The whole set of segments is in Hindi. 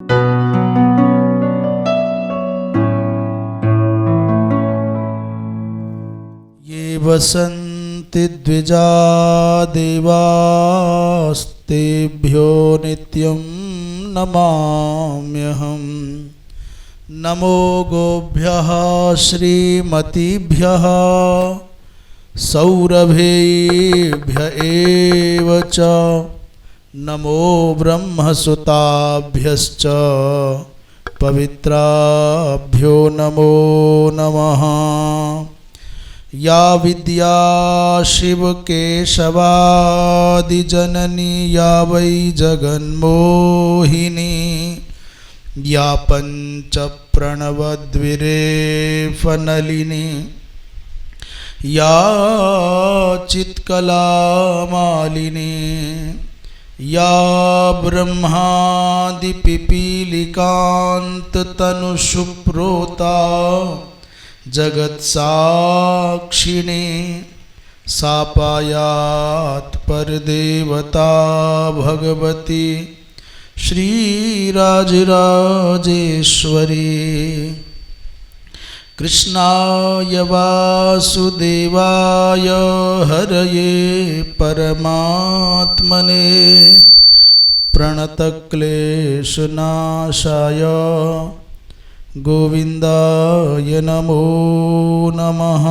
ये वसन्ति द्विजा देवास्तेभ्यो नित्यं नमाम्यहम्। नमो गोभ्यः श्रीमतीभ्यः सौरभेभ्य एव च। नमो ब्रह्मसुताभ्यश्च पवित्राभ्यो नमो नमः। या विद्या शिवकेशवादिजननी या वै जगन्मोहिनी या पञ्चप्रणवद्विरेफनलिनी या चित्कलामालिनी या ब्रह्मादिपिपीलिकान्ततनुषुप्रोता जगत्साक्षिणी सा पायात् परदेवता भगवती श्रीराजराजेश्वरी। कृष्णाय वासुदेवाय हरये परमात्मने प्रणतक्लेशनाशाय गोविन्दाय नमो नमः।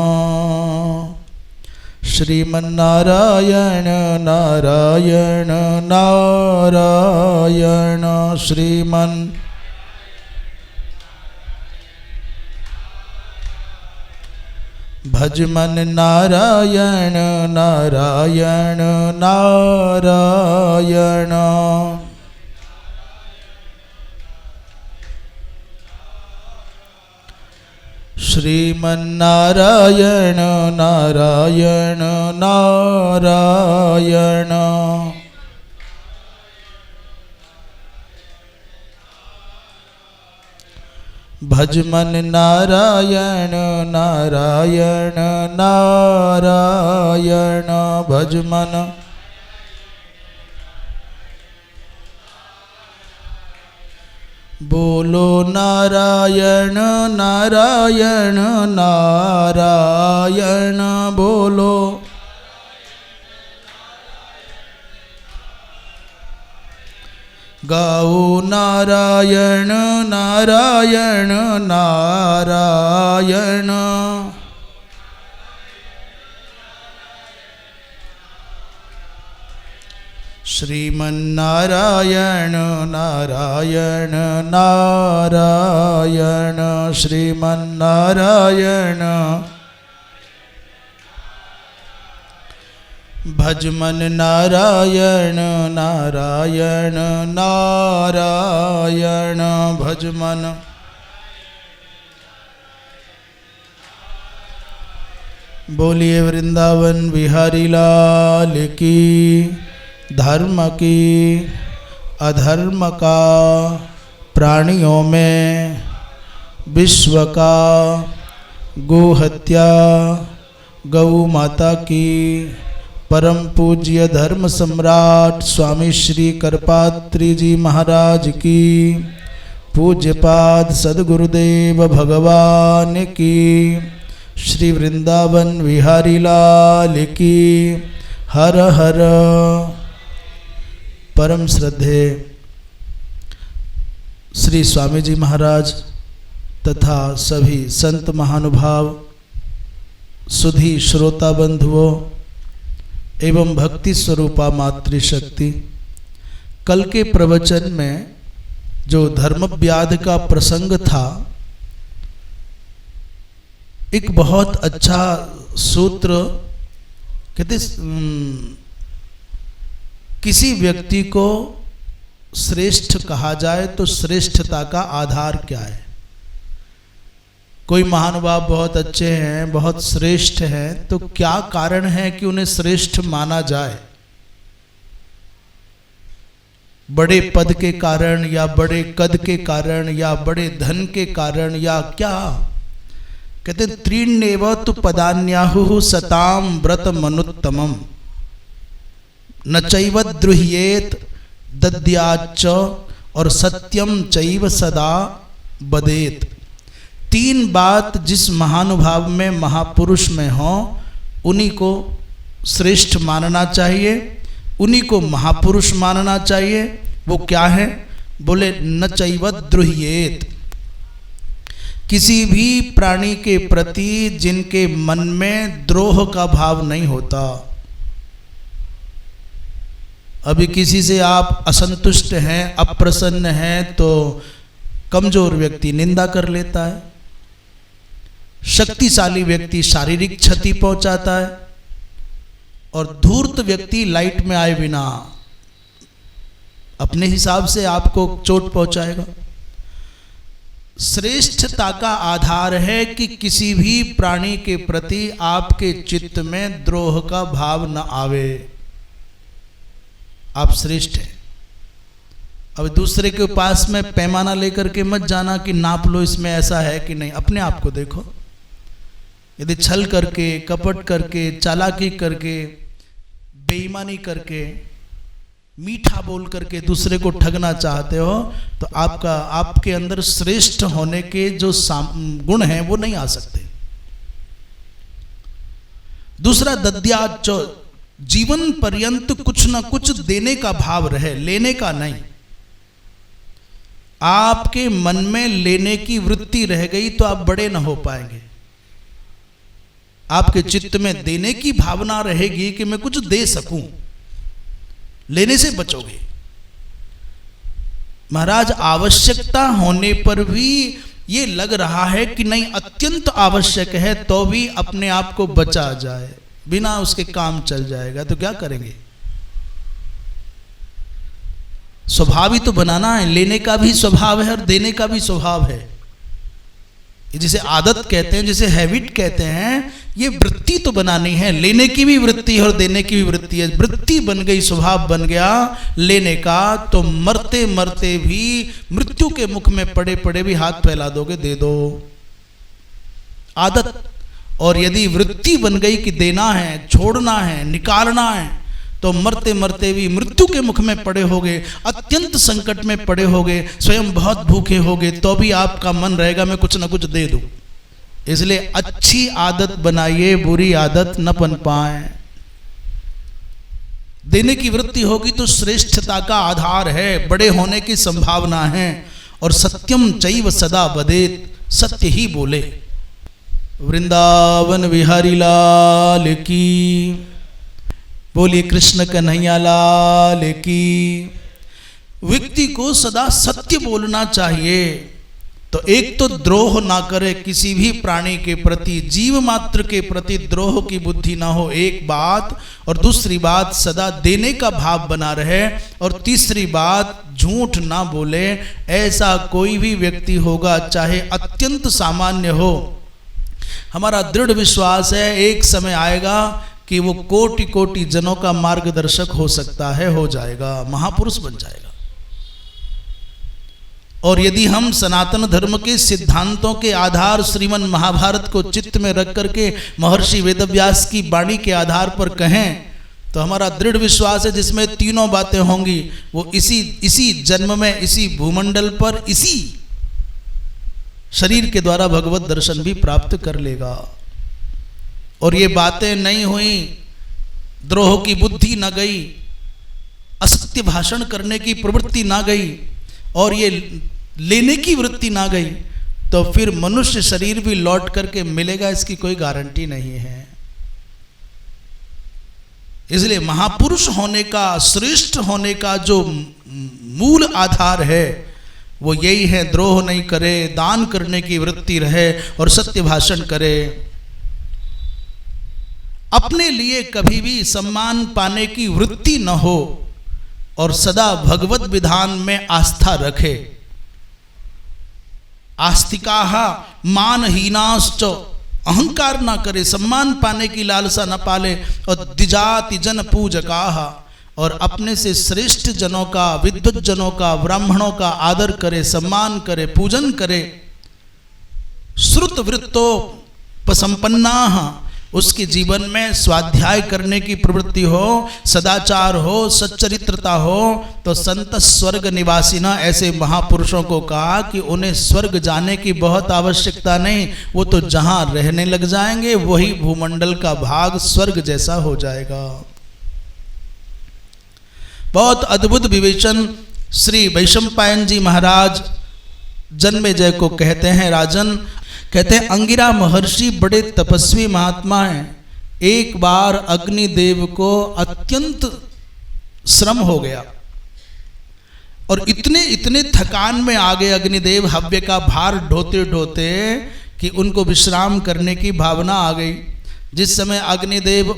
श्रीमन्नारायण नारायण नारायण श्रीमन् भजमन नारायण नारायण नारायण। श्रीमन्नारायण नारायण नारायण। भजमन नारायण नारायण नारायण भजमन। बोलो नारायण नारायण नारायण बोलो। गाओ नारायण नारायण नारायण। श्रीमन्नारायण नारायण नारायण श्रीमन्नारायण। भजमन नारायण नारायण नारायण भजमन। बोलिए वृंदावन बिहारी लाल की। धर्म की अधर्म का प्राणियों में विश्व का गोहत्या गौ माता की परम पूज्य धर्म सम्राट स्वामी श्री करपात्री जी महाराज की पूज्यपाद सद्गुरुदेव भगवान की श्री वृंदावन बिहारी लाल की। हर हर। परम श्रद्धे श्री स्वामी जी महाराज तथा सभी संत महानुभाव सुधी श्रोता बंधुओं एवं भक्ति स्वरूपा मातृशक्ति, कल के प्रवचन में जो धर्म व्याध का प्रसंग था, एक बहुत अच्छा सूत्र कहते किसी व्यक्ति को श्रेष्ठ कहा जाए तो श्रेष्ठता का आधार क्या है। कोई महानुभाव बहुत अच्छे हैं, बहुत श्रेष्ठ हैं, तो क्या कारण है कि उन्हें श्रेष्ठ माना जाए। बड़े पद के कारण या बड़े कद के कारण या बड़े धन के कारण या क्या। कहते त्रीण्येव तु पदान्याहुः सताम व्रत मनुत्तमम् न चैव द्रुह्येत दद्याच्च और सत्यम चैव सदा बदेत। 3 बात जिस महानुभाव में, महापुरुष में हो, उन्हीं को श्रेष्ठ मानना चाहिए, उन्हीं को महापुरुष मानना चाहिए। वो क्या है? बोले न चैव द्रुह्येत। किसी भी प्राणी के प्रति जिनके मन में द्रोह का भाव नहीं होता। अभी किसी से आप असंतुष्ट हैं, अप्रसन्न हैं, तो कमजोर व्यक्ति निंदा कर लेता है, शक्तिशाली व्यक्ति शारीरिक क्षति पहुंचाता है, और धूर्त व्यक्ति लाइट में आए बिना अपने हिसाब से आपको चोट पहुंचाएगा। श्रेष्ठता का आधार है कि किसी भी प्राणी के प्रति आपके चित्त में द्रोह का भाव न आवे। आप श्रेष्ठ हैं। अब दूसरे के पास में पैमाना लेकर के मत जाना कि नाप लो इसमें ऐसा है कि नहीं। अपने आप को देखो। यदि छल करके, कपट करके, चालाकी करके, बेईमानी करके, मीठा बोल करके दूसरे को ठगना चाहते हो, तो आपके अंदर श्रेष्ठ होने के जो गुण हैं वो नहीं आ सकते। दूसरा, दद्याच, जीवन पर्यंत कुछ ना कुछ देने का भाव रहे, लेने का नहीं। आपके मन में लेने की वृत्ति रह गई तो आप बड़े ना हो पाएंगे। आपके चित्त में देने की भावना रहेगी कि मैं कुछ दे सकूं, लेने से बचोगे। महाराज, आवश्यकता होने पर भी ये लग रहा है कि नहीं अत्यंत आवश्यक है, तो भी अपने आप को बचा जाए, बिना उसके काम चल जाएगा, तो क्या करेंगे? स्वभाव ही तो बनाना है। लेने का भी स्वभाव है और देने का भी स्वभाव है। जिसे आदत कहते हैं, जिसे हैबिट कहते हैं, ये वृत्ति तो बनानी है। लेने की भी वृत्ति है और देने की भी वृत्ति है। वृत्ति बन गई, स्वभाव बन गया लेने का, तो मरते मरते भी, मृत्यु के मुख में पड़े पड़े भी हाथ फैला दोगे, दे दो। आदत। और यदि वृत्ति बन गई कि देना है, छोड़ना है, निकालना है, तो मरते मरते भी मृत्यु के मुख में पड़े होगे, अत्यंत संकट में पड़े होगे, स्वयं बहुत भूखे होगे, तो भी आपका मन रहेगा मैं कुछ ना कुछ दे दूं। इसलिए अच्छी आदत बनाइए, बुरी आदत न बन पाए। देने की वृत्ति होगी तो श्रेष्ठता का आधार है, बड़े होने की संभावना है। और सत्यम चैव सदा बदेत, सत्य ही बोले। वृंदावन बिहारी लाल की, बोलिए कृष्ण कन्हैया लाल की। व्यक्ति को सदा सत्य बोलना चाहिए। तो एक तो द्रोह ना करे किसी भी प्राणी के प्रति, जीव मात्र के प्रति द्रोह की बुद्धि ना हो, एक बात। और दूसरी बात, सदा देने का भाव बना रहे। और तीसरी बात, झूठ ना बोले। ऐसा कोई भी व्यक्ति होगा, चाहे अत्यंत सामान्य हो, हमारा दृढ़ विश्वास है एक समय आएगा कि वो कोटि कोटि जनों का मार्गदर्शक हो सकता है, हो जाएगा, महापुरुष बन जाएगा। और यदि हम सनातन धर्म के सिद्धांतों के आधार श्रीमन महाभारत को चित्त में रख करके महर्षि वेदव्यास की वाणी के आधार पर कहें, तो हमारा दृढ़ विश्वास है जिसमें तीनों बातें होंगी, वो इसी जन्म में, इसी भूमंडल पर, इसी शरीर के द्वारा भगवत दर्शन भी प्राप्त कर लेगा। और ये बातें नहीं हुई, द्रोह की बुद्धि ना गई, असत्य भाषण करने की प्रवृत्ति ना गई, और ये लेने की वृत्ति ना गई, तो फिर मनुष्य शरीर भी लौट करके मिलेगा, इसकी कोई गारंटी नहीं है। इसलिए महापुरुष होने का, श्रेष्ठ होने का जो मूल आधार है वो यही है, द्रोह नहीं करे, दान करने की वृत्ति रहे और सत्य भाषण करे। अपने लिए कभी भी सम्मान पाने की वृत्ति न हो और सदा भगवत विधान में आस्था रखे। आस्तिकाः मानहीनाश्च, अहंकार ना करे, सम्मान पाने की लालसा न पाले। और द्विजाति जन पूजकाः, और अपने से श्रेष्ठ जनों का, विद्वत जनों का, ब्राह्मणों का आदर करे, सम्मान करे, पूजन करे। श्रुत वृत्तोपसंपन्नाः, उसके जीवन में स्वाध्याय करने की प्रवृत्ति हो, सदाचार हो, सच्चरित्रता हो, तो संत स्वर्ग निवासी ना ऐसे महापुरुषों को कहा कि उन्हें स्वर्ग जाने की बहुत आवश्यकता नहीं, वो तो जहां रहने लग जाएंगे वही भूमंडल का भाग स्वर्ग जैसा हो जाएगा। बहुत अद्भुत विवेचन श्री वैशंपायन जी महाराज जन्मेजय को कहते हैं। राजन कहते हैं, अंगिरा महर्षि बड़े तपस्वी महात्मा हैं। एक बार अग्निदेव को अत्यंत श्रम हो गया और इतने थकान में आ गए अग्निदेव, हव्य का भार ढोते ढोते, कि उनको विश्राम करने की भावना आ गई। जिस समय अग्निदेव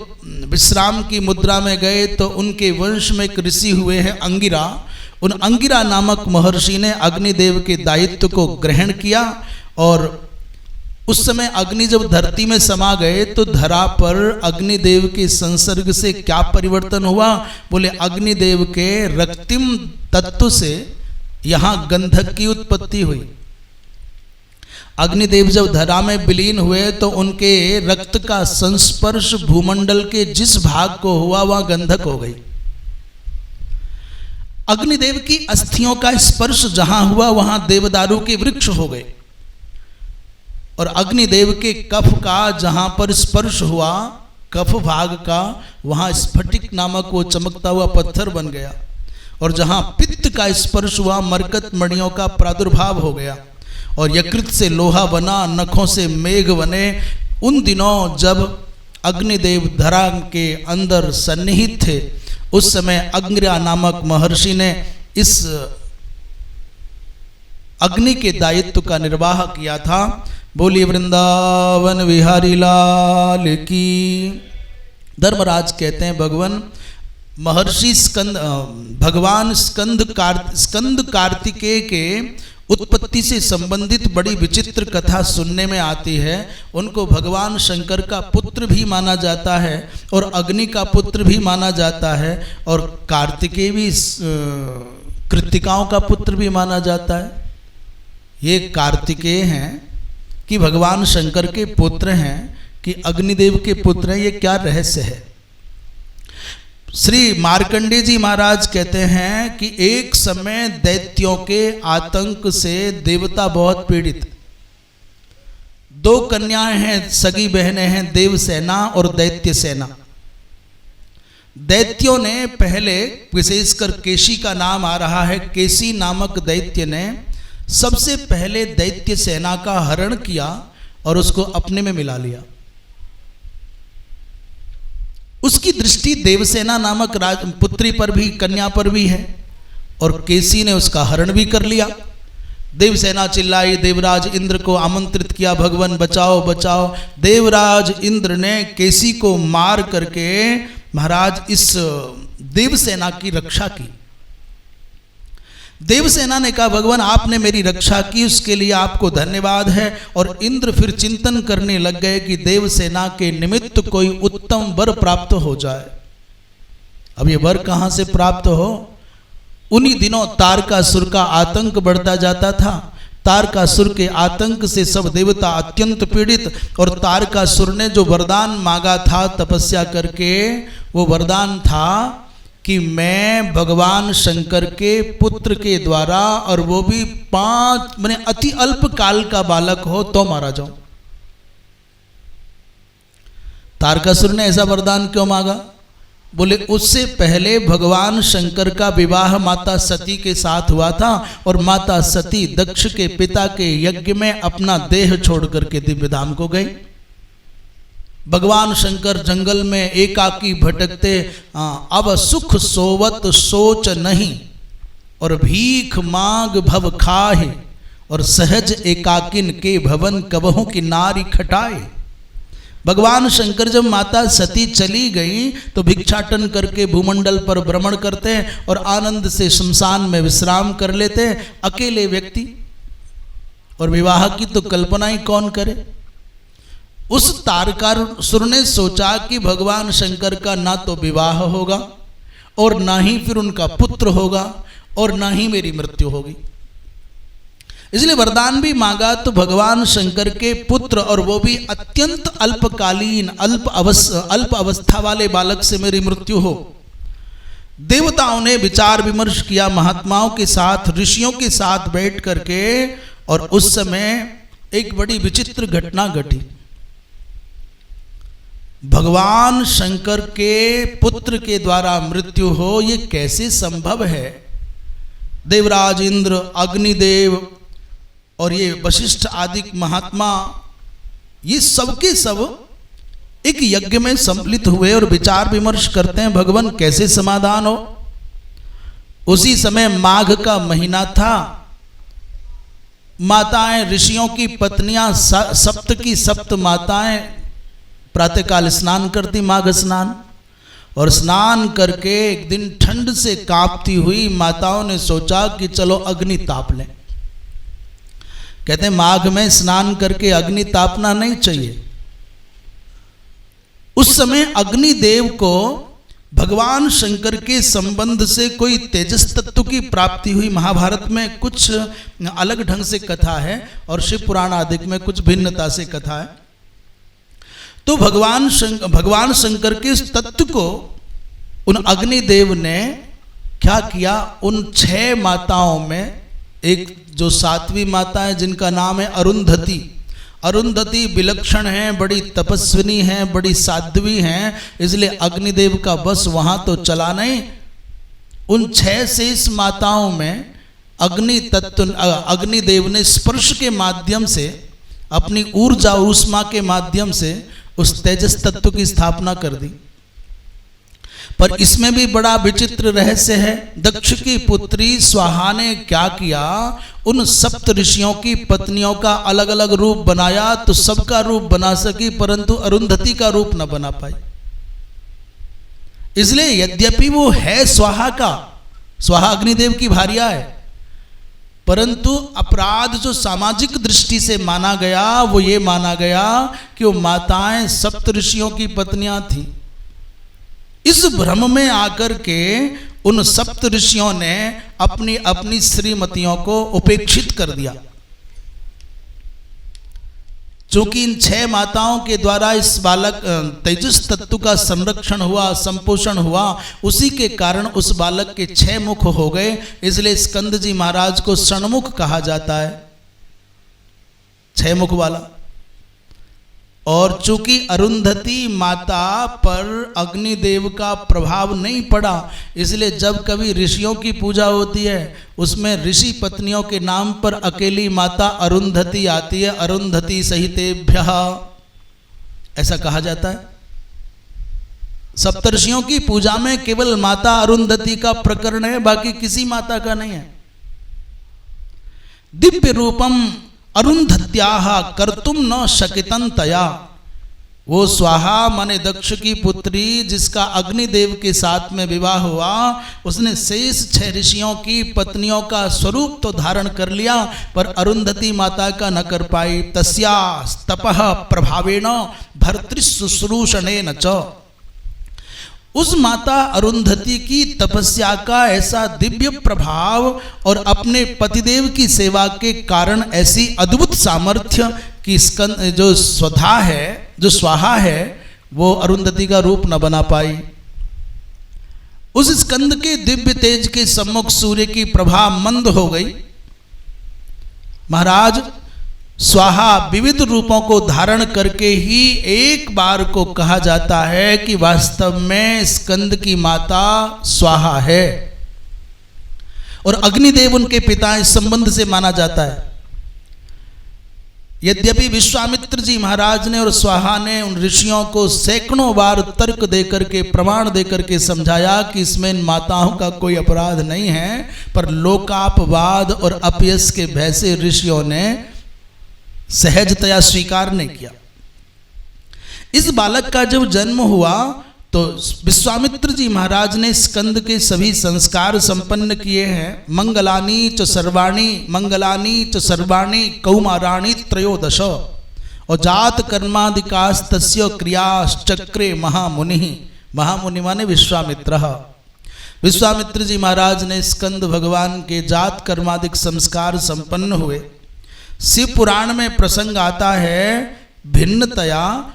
विश्राम की मुद्रा में गए तो उनके वंश में एक ऋषि हुए हैं अंगिरा। उन अंगिरा नामक महर्षि ने अग्निदेव के दायित्व को ग्रहण किया और उस समय अग्नि जब धरती में समा गए तो धरा पर अग्निदेव के संसर्ग से क्या परिवर्तन हुआ? बोले अग्निदेव के रक्तिम तत्व से यहां गंधक की उत्पत्ति हुई। अग्निदेव जब धरा में विलीन हुए तो उनके रक्त का संस्पर्श भूमंडल के जिस भाग को हुआ वहां गंधक हो गई। अग्निदेव की अस्थियों का स्पर्श जहां हुआ वहां देवदारू के वृक्ष हो गए और अग्निदेव के कफ का जहां पर स्पर्श हुआ, कफ भाग का, वहां स्फटिक नामक वो चमकता हुआ पत्थर बन गया और जहां पित्त का स्पर्श हुआ मरकत मणियों का प्रादुर्भाव हो गया और यकृत से लोहा बना, नखों से मेघ बने। उन दिनों जब अग्निदेव धरा के अंदर सन्निहित थे उस समय अंगिरा नामक महर्षि ने इस अग्नि के दायित्व का निर्वाह किया था। बोलिए वृंदावन विहारी लाल की। धर्मराज कहते हैं महर्षि भगवान स्कंद कार्तिकेय के उत्पत्ति से संबंधित बड़ी विचित्र कथा सुनने में आती है। उनको भगवान शंकर का पुत्र भी माना जाता है और अग्नि का पुत्र भी माना जाता है और कार्तिकेय भी कृत्तिकाओं का पुत्र भी माना जाता है। ये कार्तिकेय हैं कि भगवान शंकर के पुत्र हैं कि अग्निदेव के पुत्र हैं, ये क्या रहस्य है? श्री मार्कंडेय जी महाराज कहते हैं कि एक समय दैत्यों के आतंक से देवता बहुत पीड़ित। दो कन्याएं हैं, सगी बहनें हैं, देवसेना और दैत्य सेना। दैत्यों ने पहले, विशेषकर केशी का नाम आ रहा है, केशी नामक दैत्य ने सबसे पहले दैत्य सेना का हरण किया और उसको अपने में मिला लिया। उसकी दृष्टि देवसेना नामक पुत्री पर भी, कन्या पर भी है और केसी ने उसका हरण भी कर लिया। देवसेना चिल्लाई, देवराज इंद्र को आमंत्रित किया, भगवान बचाओ बचाओ। देवराज इंद्र ने केसी को मार करके महाराज इस देवसेना की रक्षा की। देवसेना ने कहा भगवान आपने मेरी रक्षा की, उसके लिए आपको धन्यवाद है। और इंद्र फिर चिंतन करने लग गए कि देवसेना के निमित्त कोई उत्तम वर प्राप्त हो जाए। अब ये वर कहां से प्राप्त हो? उन्हीं दिनों तारकासुर का आतंक बढ़ता जाता था। तारकासुर के आतंक से सब देवता अत्यंत पीड़ित और तारकासुर ने जो वरदान मांगा था तपस्या करके, वो वरदान था कि मैं भगवान शंकर के पुत्र के द्वारा, और वो भी 5 माने अति अल्प काल का बालक हो तो मारा जाऊं। तारकासुर ने ऐसा वरदान क्यों मांगा? बोले उससे पहले भगवान शंकर का विवाह माता सती के साथ हुआ था और माता सती दक्ष के पिता के यज्ञ में अपना देह छोड़ करके दिव्य धाम को गई। भगवान शंकर जंगल में एकाकी भटकते, अब सुख सोवत सोच नहीं और भीख मांग भव खाए और सहज एकाकिन के भवन कबहू की नारी खटाए। भगवान शंकर जब माता सती चली गई तो भिक्षाटन करके भूमंडल पर भ्रमण करते हैं और आनंद से शमशान में विश्राम कर लेते हैं, अकेले व्यक्ति। और विवाह की तो कल्पना ही कौन करे। उस तारकासुर ने सोचा कि भगवान शंकर का ना तो विवाह होगा और ना ही फिर उनका पुत्र होगा और ना ही मेरी मृत्यु होगी। इसलिए वरदान भी मांगा तो भगवान शंकर के पुत्र, और वो भी अत्यंत अल्पकालीन अल्प अवस्था वाले बालक से मेरी मृत्यु हो। देवताओं ने विचार विमर्श किया महात्माओं के साथ, ऋषियों के साथ बैठ करके, और उस समय एक बड़ी विचित्र घटना घटी। भगवान शंकर के पुत्र के द्वारा मृत्यु हो, ये कैसे संभव है? देवराज इंद्र, अग्निदेव और ये वशिष्ठ आदि महात्मा, ये सबके सब एक यज्ञ में सम्मिलित हुए और विचार विमर्श करते हैं भगवान कैसे समाधान हो। उसी समय माघ का महीना था। माताएं, ऋषियों की पत्नियां, सप्त की सप्त माताएं प्रातःकाल स्नान करती, माघ स्नान, और स्नान करके एक दिन ठंड से कांपती हुई माताओं ने सोचा कि चलो अग्नि ताप लें। कहते हैं माघ में स्नान करके अग्नि तापना नहीं चाहिए। उस समय अग्निदेव को भगवान शंकर के संबंध से कोई तेजस तत्व की प्राप्ति हुई। महाभारत में कुछ अलग ढंग से कथा है और शिव पुराण आदि में कुछ भिन्नता से कथा है। तो भगवान शंकर के इस तत्व को उन अग्निदेव ने क्या किया, उन 6 माताओं में एक जो 7वीं माता है जिनका नाम है अरुंधति। अरुंधति विलक्षण हैं, बड़ी तपस्विनी हैं, बड़ी साध्वी हैं, इसलिए अग्निदेव का बस वहां तो चला नहीं। उन 6 शेष माताओं में अग्निदेव ने स्पर्श के माध्यम से, अपनी ऊर्जा ऊष्मा के माध्यम से उस तेजस तत्व की स्थापना कर दी। पर इसमें भी बड़ा विचित्र रहस्य है। दक्ष की पुत्री स्वाहा ने क्या किया, उन सप्त ऋषियों की पत्नियों का अलग अलग रूप बनाया तो सबका रूप बना सकी, परंतु अरुंधति का रूप न बना पाई। इसलिए यद्यपि वो है स्वाहा का, स्वाहा अग्निदेव की भार्या है, परंतु अपराध जो सामाजिक दृष्टि से माना गया वो ये माना गया कि वो माताएं सप्त ऋषियों की पत्नियां थीं। इस भ्रम में आकर के उन सप्त ऋषियों ने अपनी अपनी श्रीमतियों को उपेक्षित कर दिया। चूंकि इन 6 माताओं के द्वारा इस बालक तेजस तत्व का संरक्षण हुआ, संपोषण हुआ, उसी के कारण उस बालक के 6 मुख हो गए। इसलिए स्कंद जी महाराज को षण्मुख कहा जाता है, 6 मुख वाला। और चूंकि अरुंधति माता पर अग्निदेव का प्रभाव नहीं पड़ा, इसलिए जब कभी ऋषियों की पूजा होती है उसमें ऋषि पत्नियों के नाम पर अकेली माता अरुंधति आती है। अरुंधति सहितेभ्यः ऐसा कहा जाता है। सप्तर्षियों की पूजा में केवल माता अरुंधति का प्रकरण है, बाकी किसी माता का नहीं है। दिव्य रूपम अरुंधत्याः कर्तुम न शकितं तया। वो स्वाहा माने दक्ष की पुत्री जिसका अग्निदेव के साथ में विवाह हुआ, उसने शेष 6 ऋषियों की पत्नियों का स्वरूप तो धारण कर लिया, पर अरुंधति माता का न कर पाई। तस्या तपः प्रभावेण भर्तृशुश्रूषणेन च। उस माता अरुंधति की तपस्या का ऐसा दिव्य प्रभाव और अपने पतिदेव की सेवा के कारण ऐसी अद्भुत सामर्थ्य कि स्कंद जो स्वधा है, जो स्वाहा है, वो अरुंधति का रूप न बना पाई। उस स्कंद के दिव्य तेज के सम्मुख सूर्य की प्रभा मंद हो गई। महाराज स्वाहा विविध रूपों को धारण करके ही एक बार को कहा जाता है कि वास्तव में स्कंद की माता स्वाहा है, और अग्निदेव उनके पिता इस संबंध से माना जाता है। यद्यपि विश्वामित्र जी महाराज ने और स्वाहा ने उन ऋषियों को सैकड़ों बार तर्क देकर के, प्रमाण देकर के समझाया कि इसमें इन माताओं का कोई अपराध नहीं है, पर लोकापवाद और अपयश के भय से ऋषियों ने सहजतया स्वीकार नहीं किया। इस बालक का जब जन्म हुआ तो विश्वामित्र जी महाराज ने स्कंद के सभी संस्कार संपन्न किए हैं। मंगलानी च सर्वाणी कौमाराणी त्रयोदश। और जात कर्मादिकास्तस्य क्रियाश्चक्रे महामुनि। महामुनि माने विश्वामित्र। विश्वामित्र जी महाराज ने स्कंद भगवान के जात कर्मादिक संस्कार संपन्न हुए। शिव पुराण में प्रसंग आता है, भिन्नतया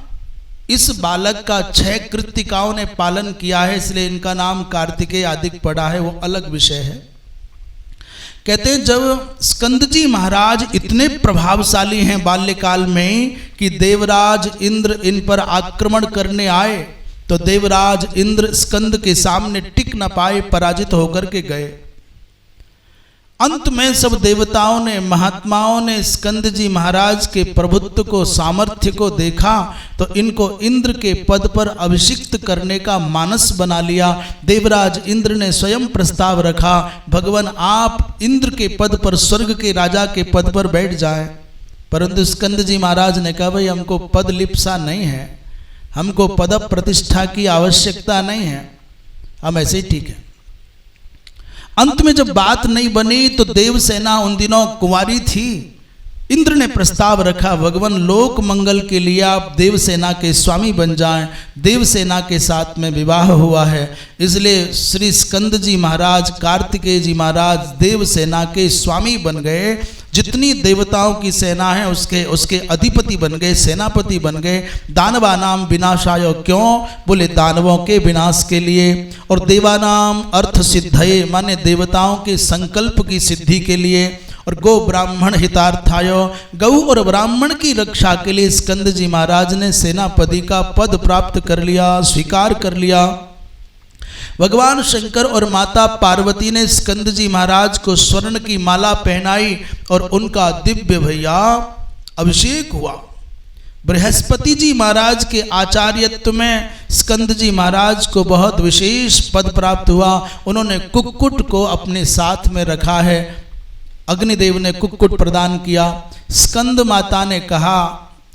इस बालक का 6 कृत्तिकाओं ने पालन किया है, इसलिए इनका नाम कार्तिकेय आदि पड़ा है, वो अलग विषय है। कहते हैं जब स्कंद जी महाराज इतने प्रभावशाली हैं बाल्यकाल में कि देवराज इंद्र इन पर आक्रमण करने आए तो देवराज इंद्र स्कंद के सामने टिक न पाए, पराजित होकर के गए। अंत में सब देवताओं ने, महात्माओं ने स्कंद जी महाराज के प्रभुत्व को, सामर्थ्य को देखा तो इनको इंद्र के पद पर अभिषिक्त करने का मानस बना लिया। देवराज इंद्र ने स्वयं प्रस्ताव रखा, भगवान आप इंद्र के पद पर, स्वर्ग के राजा के पद पर बैठ जाएं। परंतु स्कंद जी महाराज ने कहा, भाई हमको पद लिप्सा नहीं है, हमको पद प्रतिष्ठा की आवश्यकता नहीं है, हम ऐसे ही ठीक है। अंत में जब बात नहीं बनी तो देवसेना उन दिनों कुंवारी थी। इंद्र ने प्रस्ताव रखा, भगवान लोक मंगल के लिए आप देवसेना के स्वामी बन जाएं। देवसेना के साथ में विवाह हुआ है, इसलिए श्री स्कंद जी महाराज, कार्तिकेय जी महाराज देवसेना के स्वामी बन गए। जितनी देवताओं की सेना है उसके अधिपति बन गए, सेनापति बन गए। दानवानाम विनाशाय, क्यों? बोले दानवों के विनाश के लिए। और देवानाम अर्थ सिद्धये, माने देवताओं के संकल्प की सिद्धि के लिए। और गो ब्राह्मण हितार्थाय, गौ और ब्राह्मण की रक्षा के लिए स्कंद जी महाराज ने सेनापति का पद प्राप्त कर लिया, स्वीकार कर लिया। भगवान शंकर और माता पार्वती ने स्कंद जी महाराज को स्वर्ण की माला पहनाई और उनका दिव्य भैया अभिषेक हुआ। बृहस्पति जी महाराज के आचार्यत्व में स्कंद जी महाराज को बहुत विशेष पद प्राप्त हुआ। उन्होंने कुक्कुट को अपने साथ में रखा है, अग्निदेव ने कुक्कुट प्रदान किया। स्कंद माता ने कहा,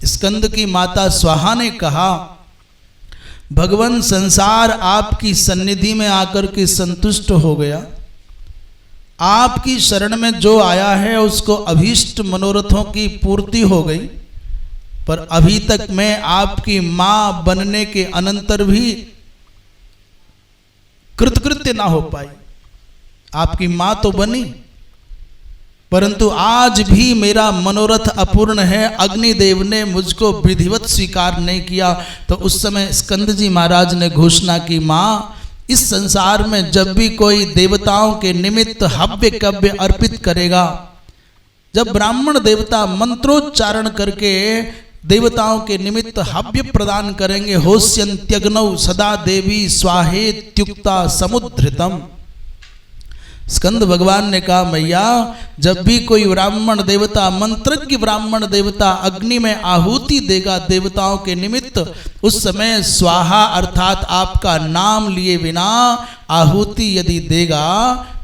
स्कंद की माता स्वाहा ने कहा, भगवान संसार आपकी सन्निधि में आकर के संतुष्ट हो गया, आपकी शरण में जो आया है उसको अभीष्ट मनोरथों की पूर्ति हो गई। पर अभी तक मैं आपकी मां बनने के अनंतर भी कृतकृत्य ना हो पाई। आपकी मां तो बनी, परंतु आज भी मेरा मनोरथ अपूर्ण है। अग्निदेव ने मुझको विधिवत स्वीकार नहीं किया। तो उस समय स्कंद जी महाराज ने घोषणा की, माँ इस संसार में जब भी कोई देवताओं के निमित्त हव्य कव्य अर्पित करेगा, जब ब्राह्मण देवता मंत्रोच्चारण करके देवताओं के निमित्त हव्य प्रदान करेंगे, होस्यन्त्यग्नौ सदा देवी स्वाहेत्युक्ता समुद्धृतम। स्कंद भगवान ने कहा, मैया जब भी कोई ब्राह्मण देवता, मंत्रज्ञ ब्राह्मण देवता अग्नि में आहुति देगा देवताओं के निमित्त, उस समय स्वाहा अर्थात आपका नाम लिए बिना आहुति यदि देगा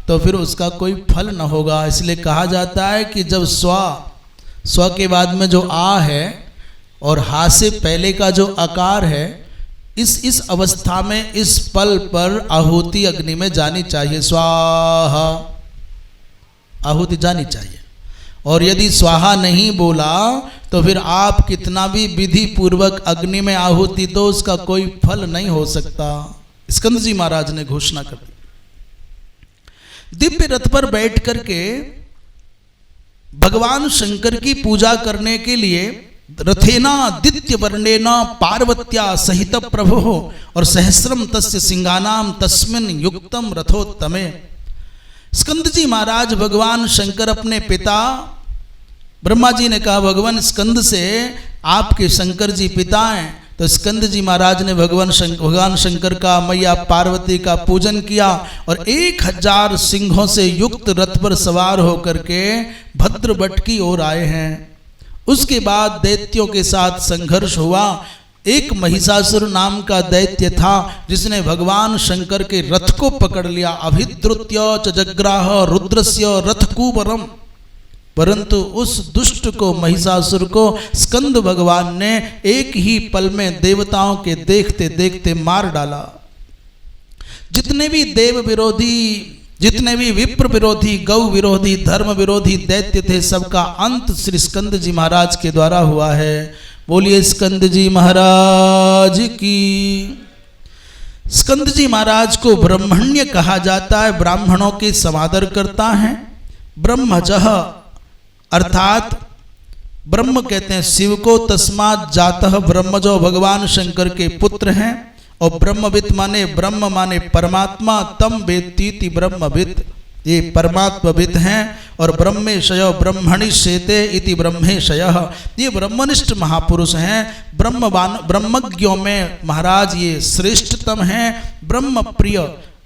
तो फिर उसका कोई फल न होगा। इसलिए कहा जाता है कि जब स्व के बाद में जो आ है और हा से पहले का जो आकार है, इस अवस्था में इस पल पर आहुति अग्नि में जानी चाहिए, स्वाहा आहुति जानी चाहिए। और यदि स्वाहा नहीं बोला तो फिर आप कितना भी विधि पूर्वक अग्नि में आहुति दो, उसका कोई फल नहीं हो सकता। स्कंद जी महाराज ने घोषणा कर दी। दिव्य रथ पर बैठ करके भगवान शंकर की पूजा करने के लिए रथेना दित्य वर्णेना पार्वत्या सहित प्रभु और सहस्रम तस्य सिंगानाम तस्मिन युक्तम रथोत्तमे। स्कंद जी महाराज भगवान शंकर अपने पिता, ब्रह्मा जी ने कहा भगवान स्कंद से आपके शंकर जी पिता हैं, तो स्कंद जी महाराज ने भगवान शंकर का, मैया पार्वती का पूजन किया और 1000 सिंहों से युक्त रथ पर सवार होकर के भद्रवट की ओर आए हैं। उसके बाद दैत्यों के साथ संघर्ष हुआ। एक महिषासुर नाम का दैत्य था जिसने भगवान शंकर के रथ को पकड़ लिया। अभिद्रुत्य च जग्राह रुद्रस्य रथकुबरम, परंतु उस दुष्ट को, महिषासुर को स्कंद भगवान ने एक ही पल में देवताओं के देखते देखते मार डाला। जितने भी देव विरोधी, जितने भी विप्र विरोधी, गौ विरोधी, धर्म विरोधी दैत्य थे, सबका अंत श्री स्कंद जी महाराज के द्वारा हुआ है। बोलिए स्कंद जी महाराज की। स्कंद जी महाराज को ब्रह्मण्य कहा जाता है, ब्राह्मणों के समादर करता है। ब्रह्मजः अर्थात ब्रह्म कहते हैं शिव को, तस्मात् जातः ब्रह्म, जो भगवान शंकर के पुत्र हैं। और ब्रह्मविद माने ब्रह्म माने परमात्मा, तम वेत्तीति ब्रह्मविद, ये परमात्मविद हैं। और ब्रह्मेशय ब्रह्मणि शेते इति ब्रह्मेशय, ये ब्रह्मनिष्ठ महापुरुष हैं। ब्रह्मज्ञों में महाराज ये श्रेष्ठतम हैं। ब्रह्म प्रिय,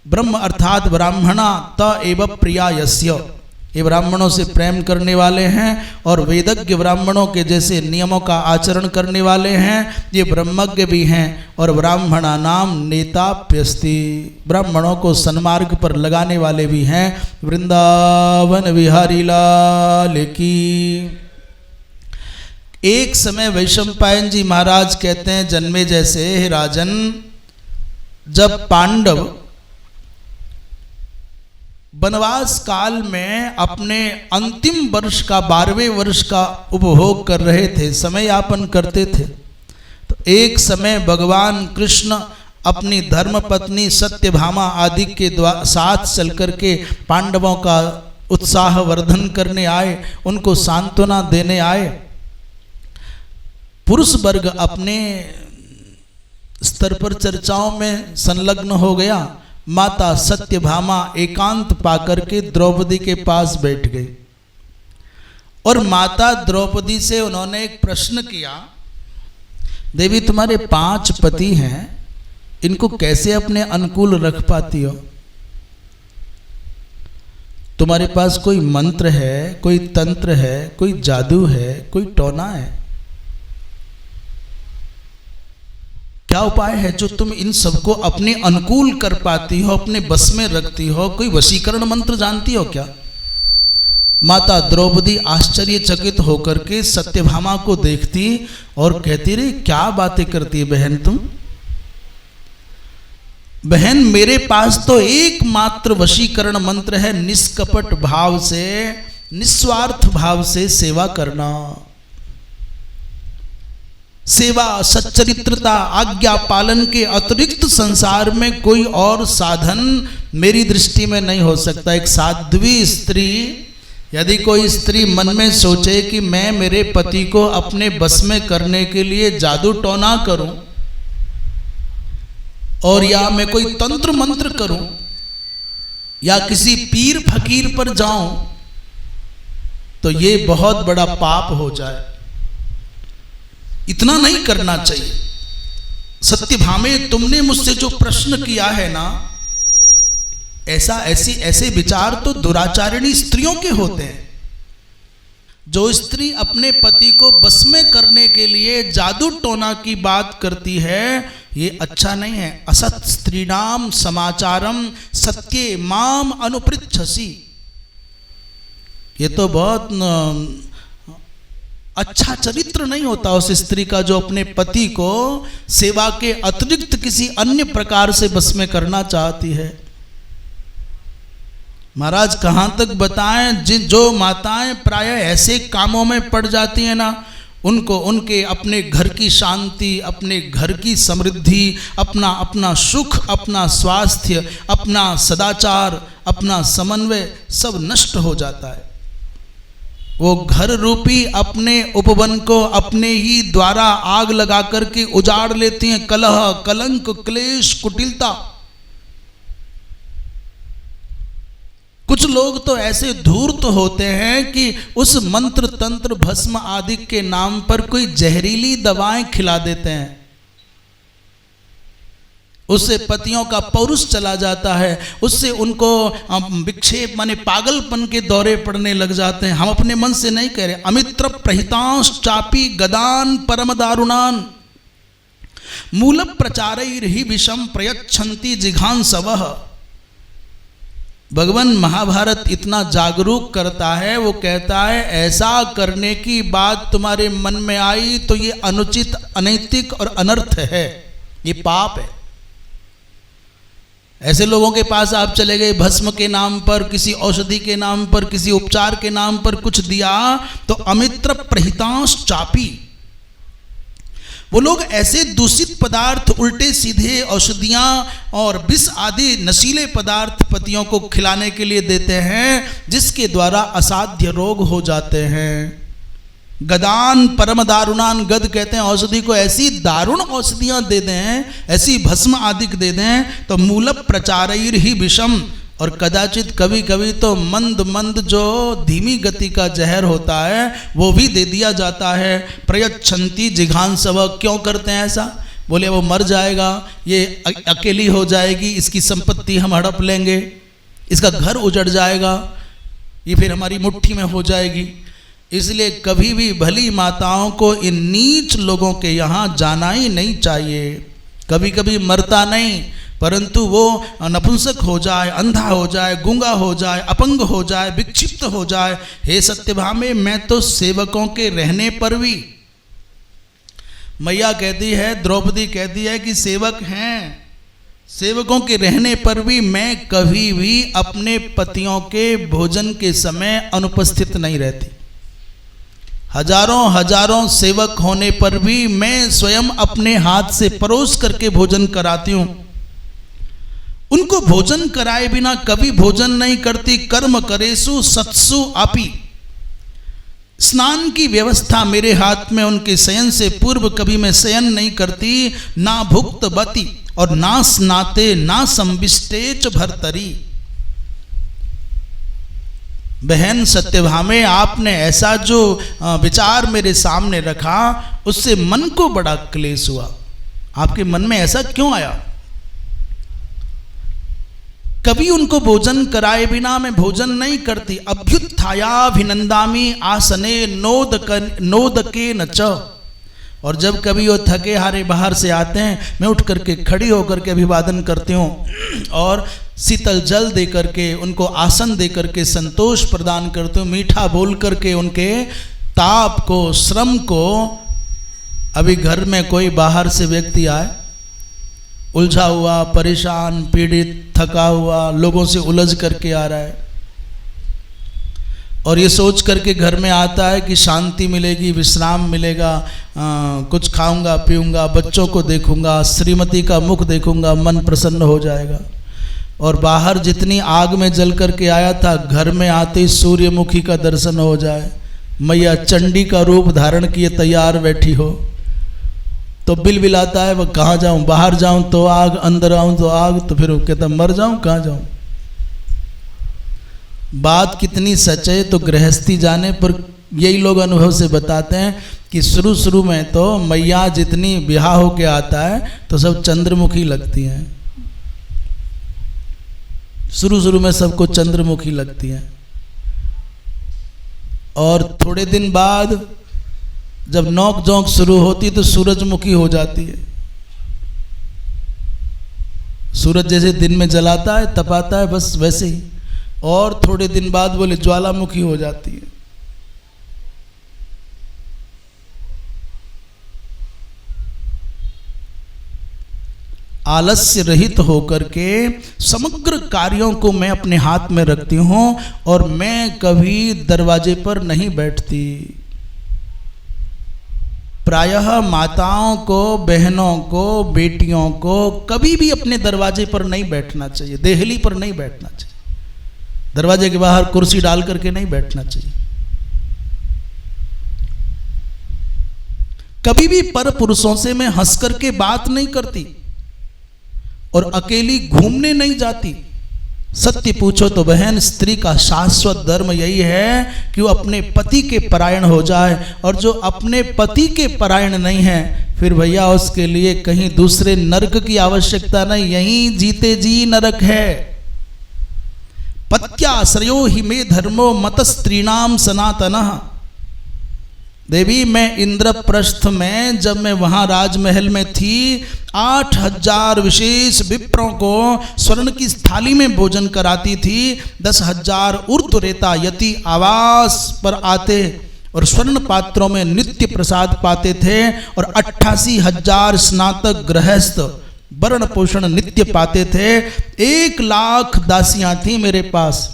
ब्रह्म अर्थात ब्राह्मणा त एव प्रिया यस्य, ये ब्राह्मणों से प्रेम करने वाले हैं और वेदज्ञ ब्राह्मणों के जैसे नियमों का आचरण करने वाले हैं। ये ब्रह्मज्ञ भी हैं। और ब्राह्मणा नाम नेताप्यस्ति, ब्राह्मणों को सन्मार्ग पर लगाने वाले भी हैं। वृंदावन विहारी लाल की। एक समय वैशंपायन जी महाराज कहते हैं, जन्मे जैसे हे राजन, जब पांडव वनवास काल में अपने अंतिम वर्ष का 12वें वर्ष का उपभोग कर रहे थे, समय यापन करते थे, तो एक समय भगवान कृष्ण अपनी धर्म पत्नी सत्यभामा आदि के साथ चल करके पांडवों का उत्साह वर्धन करने आए, उनको सांत्वना देने आए। पुरुष वर्ग अपने स्तर पर चर्चाओं में संलग्न हो गया। माता सत्यभामा एकांत पाकर के द्रौपदी के पास बैठ गई और माता द्रौपदी से उन्होंने एक प्रश्न किया, देवी तुम्हारे 5 पति हैं, इनको कैसे अपने अनुकूल रख पाती हो? तुम्हारे पास कोई मंत्र है, कोई तंत्र है, कोई जादू है, कोई टोना है? क्या उपाय है जो तुम इन सबको अपने अनुकूल कर पाती हो, अपने बस में रखती हो? कोई वशीकरण मंत्र जानती हो क्या? माता द्रौपदी आश्चर्यचकित होकर के सत्यभामा को देखती और कहती रही, क्या बातें करती है बहन तुम? बहन मेरे पास तो एकमात्र वशीकरण मंत्र है, निष्कपट भाव से, निस्वार्थ भाव से सेवा करना। सेवा, सच्चरित्रता, आज्ञा पालन के अतिरिक्त संसार में कोई और साधन मेरी दृष्टि में नहीं हो सकता। एक साध्वी स्त्री, यदि कोई स्त्री मन में सोचे कि मैं मेरे पति को अपने बस में करने के लिए जादू टोना करूं और या मैं कोई तंत्र मंत्र करूं या किसी पीर फकीर पर जाऊं, तो ये बहुत बड़ा पाप हो जाए। इतना नहीं करना चाहिए। सत्यभामे, तुमने मुझसे जो प्रश्न किया है ना, ऐसे विचार तो दुराचारिणी स्त्रियों के होते हैं। जो स्त्री अपने पति को बस में करने के लिए जादू टोना की बात करती है, ये अच्छा नहीं है। असत स्त्रीणाम समाचारम सत्ये माम अनुपृच्छसि, ये तो बहुत अच्छा चरित्र नहीं होता उस स्त्री का जो अपने पति को सेवा के अतिरिक्त किसी अन्य प्रकार से बस में करना चाहती है। महाराज कहां तक बताएं, जो माताएं प्राय ऐसे कामों में पड़ जाती हैं ना, उनको उनके अपने घर की शांति, अपने घर की समृद्धि, अपना सुख, अपना स्वास्थ्य, अपना सदाचार, अपना समन्वय सब नष्ट हो जाता है। वो घर रूपी अपने उपवन को अपने ही द्वारा आग लगा करके उजाड़ लेती हैं। कलह, कलंक, क्लेश, कुटिलता। कुछ लोग तो ऐसे धूर्त होते हैं कि उस मंत्र तंत्र भस्म आदि के नाम पर कोई जहरीली दवाएं खिला देते हैं, उससे पतियों का पौरुष चला जाता है, उससे उनको विक्षेप माने पागलपन के दौरे पड़ने लग जाते हैं। हम अपने मन से नहीं कह रहे। अमित्र प्रहितांश चापी गदान परम दारुणान मूल प्रचारैर्हि विषम प्रयच्छन्ति जिघांसवः। भगवान महाभारत इतना जागरूक करता है, वो कहता है ऐसा करने की बात तुम्हारे मन में आई तो ये अनुचित, अनैतिक और अनर्थ है, ये पाप है। ऐसे लोगों के पास आप चले गए, भस्म के नाम पर, किसी औषधि के नाम पर, किसी उपचार के नाम पर कुछ दिया, तो अमित्र प्रहितांश चापी, वो लोग ऐसे दूषित पदार्थ, उल्टे सीधे औषधियां और विष आदि नशीले पदार्थ पतियों को खिलाने के लिए देते हैं, जिसके द्वारा असाध्य रोग हो जाते हैं। गदान परम दारुणान, गद कहते हैं औषधि को, ऐसी दारुण औषधियां दे दें, ऐसी भस्म आदि दे दें तो मूल प्रचारैर ही विषम, और कदाचित कभी कभी तो मंद मंद जो धीमी गति का जहर होता है वो भी दे दिया जाता है। प्रयच्छन्ति जिघांसव, क्यों करते हैं ऐसा? बोले वो मर जाएगा, ये अकेली हो जाएगी, इसकी संपत्ति हम हड़प लेंगे, इसका घर उजड़ जाएगा, ये फिर हमारी मुट्ठी में हो जाएगी। इसलिए कभी भी भली माताओं को इन नीच लोगों के यहाँ जाना ही नहीं चाहिए। कभी कभी मरता नहीं, परंतु वो नपुंसक हो जाए, अंधा हो जाए, गूंगा हो जाए, अपंग हो जाए, विक्षिप्त हो जाए। हे सत्यभामे, मैं तो सेवकों के रहने पर भी, मैया कहती है, द्रौपदी कहती है कि सेवक हैं, सेवकों के रहने पर भी मैं कभी भी अपने पतियों के भोजन के समय अनुपस्थित नहीं रहती। हजारों हजारों सेवक होने पर भी मैं स्वयं अपने हाथ से परोस करके भोजन कराती हूँ। उनको भोजन कराए बिना कभी भोजन नहीं करती। कर्म करेसु सत्सु आपी, स्नान की व्यवस्था मेरे हाथ में, उनके शयन से पूर्व कभी मैं शयन नहीं करती। ना भुक्त बती और ना स्नाते ना संविष्टेच भरतरी। बहन सत्यभामे, आपने ऐसा जो विचार मेरे सामने रखा उससे मन को बड़ा क्लेश हुआ। आपके मन में ऐसा क्यों आया? कभी उनको भोजन कराए बिना मैं भोजन नहीं करती। अभ्युत्थायाभिनंदामि आसने नोदके न च, और जब कभी वो थके हारे बाहर से आते हैं, मैं उठ करके खड़ी होकर के अभिवादन करती हूँ और शीतल जल दे करके उनको आसन दे करके संतोष प्रदान करती हूँ। मीठा बोल करके उनके ताप को, श्रम को, अभी घर में कोई बाहर से व्यक्ति आए, उलझा हुआ, परेशान, पीड़ित, थका हुआ, लोगों से उलझ करके आ रहा है और ये सोच करके घर में आता है कि शांति मिलेगी, विश्राम मिलेगा, कुछ खाऊंगा पीऊंगा, बच्चों को देखूंगा, श्रीमती का मुख देखूंगा, मन प्रसन्न हो जाएगा। और बाहर जितनी आग में जल करके आया था, घर में आते ही सूर्यमुखी का दर्शन हो जाए, मैया चंडी का रूप धारण किए तैयार बैठी हो, तो बिल बिलाता है, वह कहाँ जाऊं, बाहर जाऊं तो आग, अंदर आऊं तो आग, तो फिर वो कहता मर जाऊं, कहाँ जाऊं। बात कितनी सच है तो गृहस्थी जाने पर यही लोग अनुभव से बताते हैं कि शुरू शुरू में तो मैया जितनी ब्याह होके आता है तो सब चंद्रमुखी लगती हैं। शुरू शुरू में सबको चंद्रमुखी लगती हैं और थोड़े दिन बाद जब नोक झोंक शुरू होती तो सूरजमुखी हो जाती है। सूरज जैसे दिन में जलाता है, तपाता है, बस वैसे ही। और थोड़े दिन बाद बोले ज्वालामुखी हो जाती है। आलस्य रहित होकर के समग्र कार्यों को मैं अपने हाथ में रखती हूं और मैं कभी दरवाजे पर नहीं बैठती। प्रायः माताओं को, बहनों को, बेटियों को कभी भी अपने दरवाजे पर नहीं बैठना चाहिए, देहली पर नहीं बैठना चाहिए, दरवाजे के बाहर कुर्सी डाल करके नहीं बैठना चाहिए। कभी भी पर पुरुषों से मैं हंस करके बात नहीं करती और अकेली घूमने नहीं जाती। सत्य पूछो तो बहन, स्त्री का शाश्वत धर्म यही है कि वो अपने पति के परायण हो जाए, और जो अपने पति के परायण नहीं है फिर भैया उसके लिए कहीं दूसरे नरक की आवश्यकता नहीं, यहीं जीते जी नरक है। पत्याश्रयो हि मे धर्मो मत स्त्रीणाम सनातनः। देवी, मैं इंद्रप्रस्थ में जब मैं वहां राजमहल में थी, 8,000 विशेष विप्रों को स्वर्ण की थाली में भोजन कराती थी। 10,000 ऊर्ध्वरेता यति आवास पर आते और स्वर्ण पात्रों में नित्य प्रसाद पाते थे, और 88,000 स्नातक गृहस्थ वर्ण पोषण नित्य पाते थे। 1,00,000 दासियां थी मेरे पास।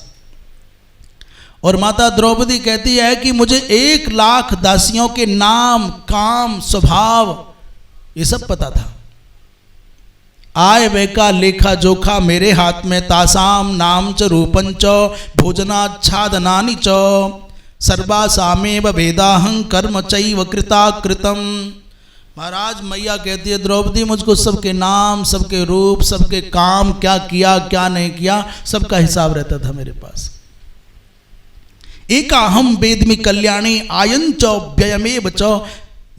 और माता द्रौपदी कहती है कि मुझे 1,00,000 दासियों के नाम, काम, स्वभाव ये सब पता था। आय व्यय का लेखा जोखा मेरे हाथ में। तासाम नाम च रूपं च भोजनाच्छादनानि च। सर्वासामेव वेदाहं कर्म चैव कृता कृतम। महाराज मैया कहती है द्रौपदी मुझको सबके नाम, सबके रूप, सबके काम, क्या किया क्या नहीं किया, सबका हिसाब रहता था मेरे पास। एकाहम वेदमि कल्याणी आयन च व्ययमेव च,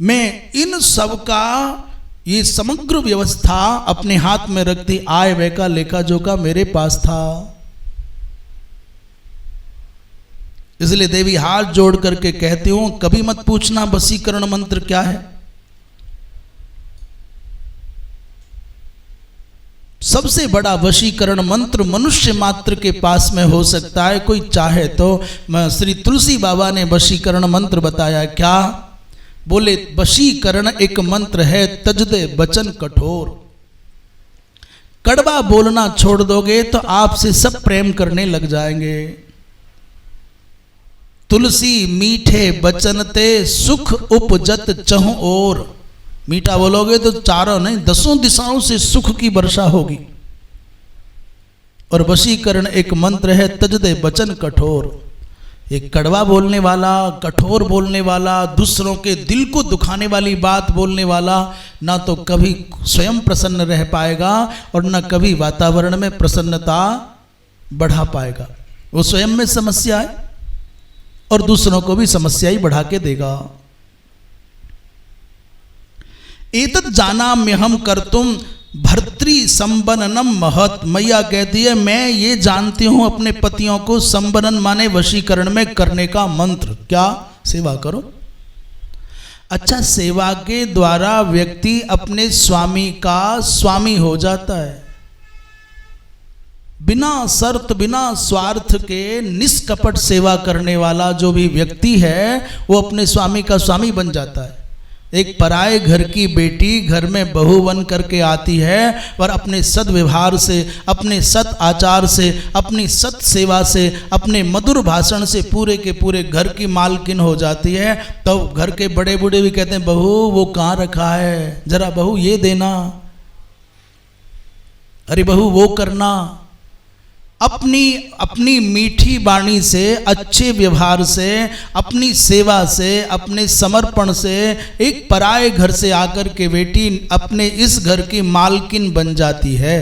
मैं इन सब का ये समग्र व्यवस्था अपने हाथ में रखती, आय व्यय का लेखा जोखा मेरे पास था। इसलिए देवी हाथ जोड़ करके कहती हूं कभी मत पूछना वशीकरण मंत्र क्या है। सबसे बड़ा वशीकरण मंत्र मनुष्य मात्र के पास में हो सकता है। कोई चाहे तो श्री तुलसी बाबा ने वशीकरण मंत्र बताया। क्या बोले? वशीकरण एक मंत्र है, तज दे वचन कठोर। कड़वा बोलना छोड़ दोगे तो आपसे सब प्रेम करने लग जाएंगे। तुलसी मीठे वचन ते सुख उपजत चहुं ओर। मीठा बोलोगे तो चारों नहीं 10 दिशाओं से सुख की वर्षा होगी। और वशीकरण एक मंत्र है, तज दे वचन कठोर। एक कड़वा बोलने वाला, कठोर बोलने वाला, दूसरों के दिल को दुखाने वाली बात बोलने वाला ना तो कभी स्वयं प्रसन्न रह पाएगा और ना कभी वातावरण में प्रसन्नता बढ़ा पाएगा। वो स्वयं में समस्या है और दूसरों को भी समस्या ही बढ़ा के देगा। एतत् जानाम्यहं कर्तुम भर्तृ संबननम महत्। मैया कहती है मैं ये जानती हूं अपने पतियों को संबनन माने वशीकरण में करने का मंत्र। क्या? सेवा करो। अच्छा, सेवा के द्वारा व्यक्ति अपने स्वामी का स्वामी हो जाता है। बिना शर्त बिना स्वार्थ के निष्कपट सेवा करने वाला जो भी व्यक्ति है वो अपने स्वामी का स्वामी बन जाता है। एक पराये घर की बेटी घर में बहू बन करके आती है और अपने सद्व्यवहार से, अपने सत आचार से, अपनी सत सेवा से, अपने मधुर भाषण से पूरे के पूरे घर की मालकिन हो जाती है। तो घर के बड़े बूढ़े भी कहते हैं बहू वो कहाँ रखा है, जरा बहू ये देना, अरे बहू वो करना। अपनी मीठी वाणी से, अच्छे व्यवहार से, अपनी सेवा से, अपने समर्पण से एक पराये घर से आकर के बेटी अपने इस घर की मालकिन बन जाती है।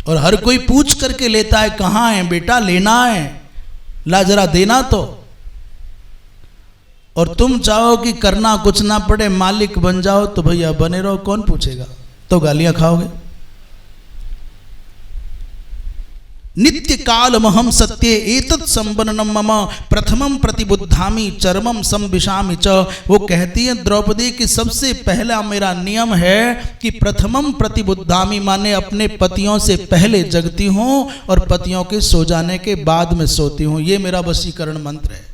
और हर कोई पूछ करके लेता है कहाँ है बेटा, लेना है, ला जरा देना तो। और तुम चाहो कि करना कुछ ना पड़े, मालिक बन जाओ तो भैया बने रहो, कौन पूछेगा, तो गालियां खाओगे। नित्य कालमहम सत्ये एतत् संबननम मम प्रथमम प्रतिबुद्धामि चरमम संविशामि च। वो कहती है द्रौपदी की सबसे पहला मेरा नियम है कि प्रथमम प्रतिबुद्धामि माने अपने पतियों से पहले जगती हूँ और पतियों के सो जाने के बाद में सोती हूँ। ये मेरा वशीकरण मंत्र है।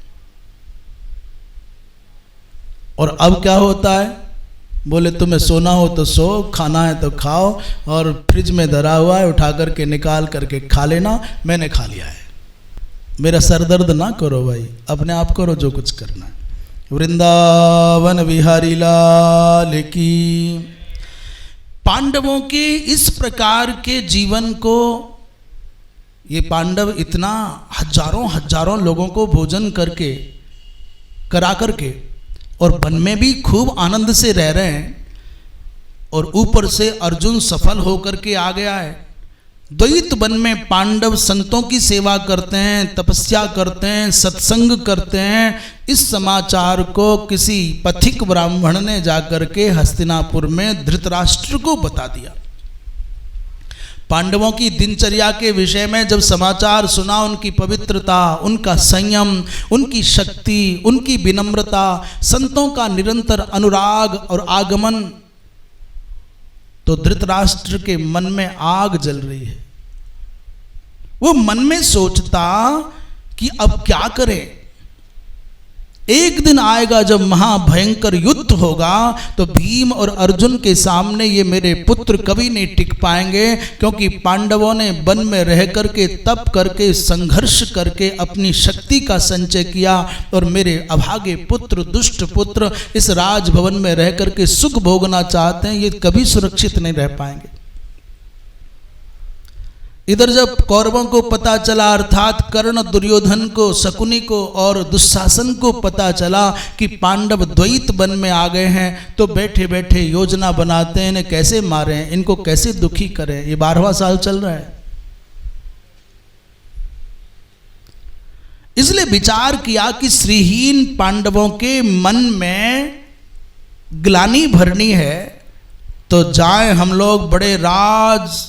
और अब क्या होता है? बोले तुम्हें सोना हो तो सो, खाना है तो खाओ, और फ्रिज में धरा हुआ है उठा करके निकाल करके खा लेना, मैंने खा लिया है। मेरा सर दर्द ना करो भाई, अपने आप करो जो कुछ करना है। वृंदावन बिहारी लाल की। पांडवों के इस प्रकार के जीवन को ये पांडव इतना हजारों लोगों को भोजन करके करा करके और वन में भी खूब आनंद से रह रहे हैं, और ऊपर से अर्जुन सफल होकर के आ गया है। द्वैत वन में पांडव संतों की सेवा करते हैं, तपस्या करते हैं, सत्संग करते हैं। इस समाचार को किसी पथिक ब्राह्मण ने जाकर के हस्तिनापुर में धृतराष्ट्र को बता दिया। पांडवों की दिनचर्या के विषय में जब समाचार सुना, उनकी पवित्रता, उनका संयम, उनकी शक्ति, उनकी विनम्रता, संतों का निरंतर अनुराग और आगमन, तो धृतराष्ट्र के मन में आग जल रही है। वो मन में सोचता कि अब क्या करें। एक दिन आएगा जब महाभयंकर युद्ध होगा तो भीम और अर्जुन के सामने ये मेरे पुत्र कभी नहीं टिक पाएंगे, क्योंकि पांडवों ने वन में रह करके तप करके संघर्ष करके अपनी शक्ति का संचय किया, और मेरे अभागे पुत्र, दुष्ट पुत्र इस राजभवन में रह करके सुख भोगना चाहते हैं, ये कभी सुरक्षित नहीं रह पाएंगे। इधर जब कौरवों को पता चला, अर्थात कर्ण, दुर्योधन को, शकुनी को और दुशासन को पता चला कि पांडव द्वैत वन में आ गए हैं, तो बैठे बैठे योजना बनाते हैं, इन्हें कैसे मारें, इनको कैसे दुखी करें। ये 12वां साल चल रहा है। इसलिए विचार किया कि श्रीहीन पांडवों के मन में ग्लानि भरनी है, तो जाएं हम लोग, बड़े राज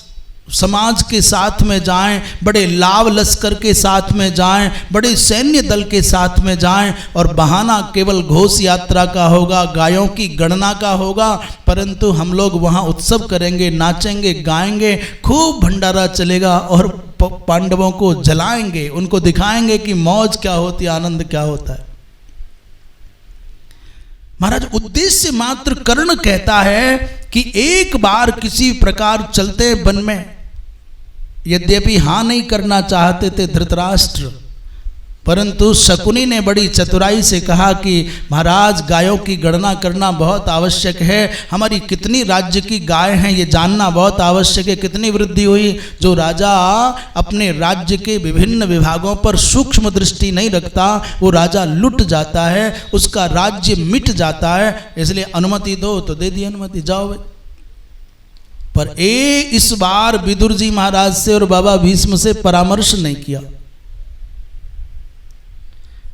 समाज के साथ में जाएं, बड़े लाव लश्कर के साथ में जाएं, बड़े सैन्य दल के साथ में जाएं, और बहाना केवल घोष यात्रा का होगा, गायों की गणना का होगा, परंतु हम लोग वहाँ उत्सव करेंगे, नाचेंगे, गाएंगे, खूब भंडारा चलेगा और पांडवों को जलाएंगे, उनको दिखाएंगे कि मौज क्या होती है, आनंद क्या होता है। महाराज, उद्देश्य मात्र कर्ण कहता है कि एक बार किसी प्रकार चलते वन में, यद्यपि हां नहीं करना चाहते थे धृतराष्ट्र, परंतु शकुनी ने बड़ी चतुराई से कहा कि महाराज, गायों की गणना करना बहुत आवश्यक है, हमारी कितनी राज्य की गाय हैं ये जानना बहुत आवश्यक है, कितनी वृद्धि हुई। जो राजा अपने राज्य के विभिन्न विभागों पर सूक्ष्म दृष्टि नहीं रखता, वो राजा लुट जाता है, उसका राज्य मिट जाता है। इसलिए अनुमति दो, तो दे दी अनुमति, जाओ भाई। पर इस बार विदुर जी महाराज से और बाबा भीष्म से परामर्श नहीं किया।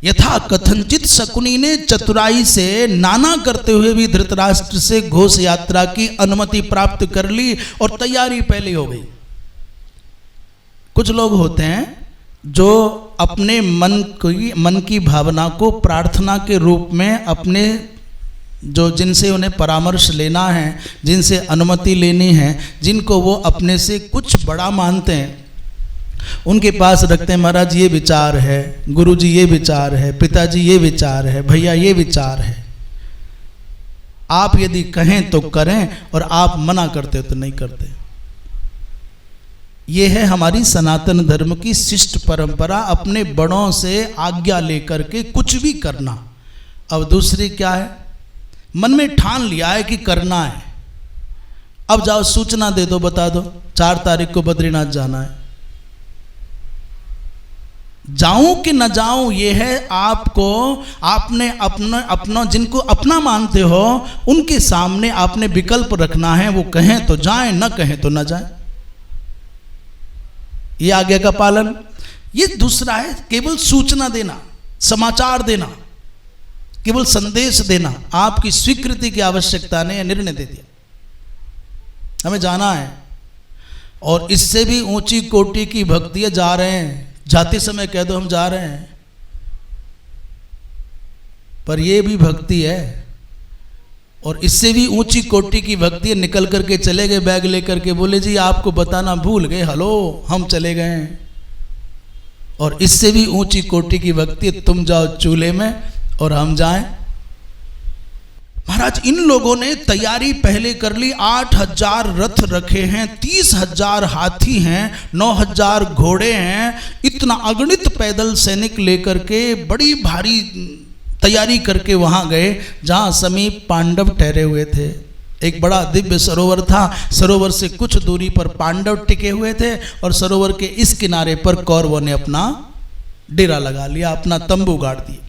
यथा कथनचित शकुनी ने चतुराई से नाना करते हुए भी धृतराष्ट्र से घोष यात्रा की अनुमति प्राप्त कर ली और तैयारी पहले हो गई। कुछ लोग होते हैं जो अपने मन की भावना को प्रार्थना के रूप में अपने जिनसे उन्हें परामर्श लेना है, जिनसे अनुमति लेनी है, जिनको वो अपने से कुछ बड़ा मानते हैं, उनके पास रखते हैं। महाराज ये विचार है, गुरुजी ये विचार है, पिताजी ये विचार है, भैया ये विचार है, आप यदि कहें तो करें और आप मना करते तो नहीं करते। ये है हमारी सनातन धर्म की शिष्ट परंपरा, अपने बड़ों से आज्ञा लेकर के कुछ भी करना। अब दूसरी क्या है, मन में ठान लिया है कि करना है, अब जाओ सूचना दे दो, बता दो 4 तारीख को बद्रीनाथ जाना है। जाऊं कि न जाऊं, ये है आपको, आपने अपना जिनको अपना मानते हो उनके सामने आपने विकल्प रखना है, वो कहें तो जाएं, न कहें तो न जाएं। ये आज्ञा का पालन। ये दूसरा है केवल सूचना देना, समाचार देना, केवल संदेश देना, आपकी स्वीकृति की आवश्यकता नहीं है, निर्णय दे दिया हमें जाना है। और इससे भी ऊंची कोटि की भक्ति है, जा रहे हैं, जाते समय कह दो हम जा रहे हैं, पर ये भी भक्ति है। और इससे भी ऊंची कोटि की भक्ति है, निकल करके चले गए बैग लेकर के, बोले जी आपको बताना भूल गए, हेलो हम चले गए। और इससे भी ऊंची कोटि की भक्ति है, तुम जाओ चूल्हे में और हम जाएं। महाराज, इन लोगों ने तैयारी पहले कर ली, 8,000 रथ रखे हैं, 30,000 हाथी हैं, 9,000 घोड़े हैं, इतना अगणित पैदल सैनिक लेकर के बड़ी भारी तैयारी करके वहां गए जहां समीप पांडव ठहरे हुए थे। एक बड़ा दिव्य सरोवर था, सरोवर से कुछ दूरी पर पांडव टिके हुए थे और सरोवर के इस किनारे पर कौरवों ने अपना डेरा लगा लिया, अपना तंबू गाड़ दिया।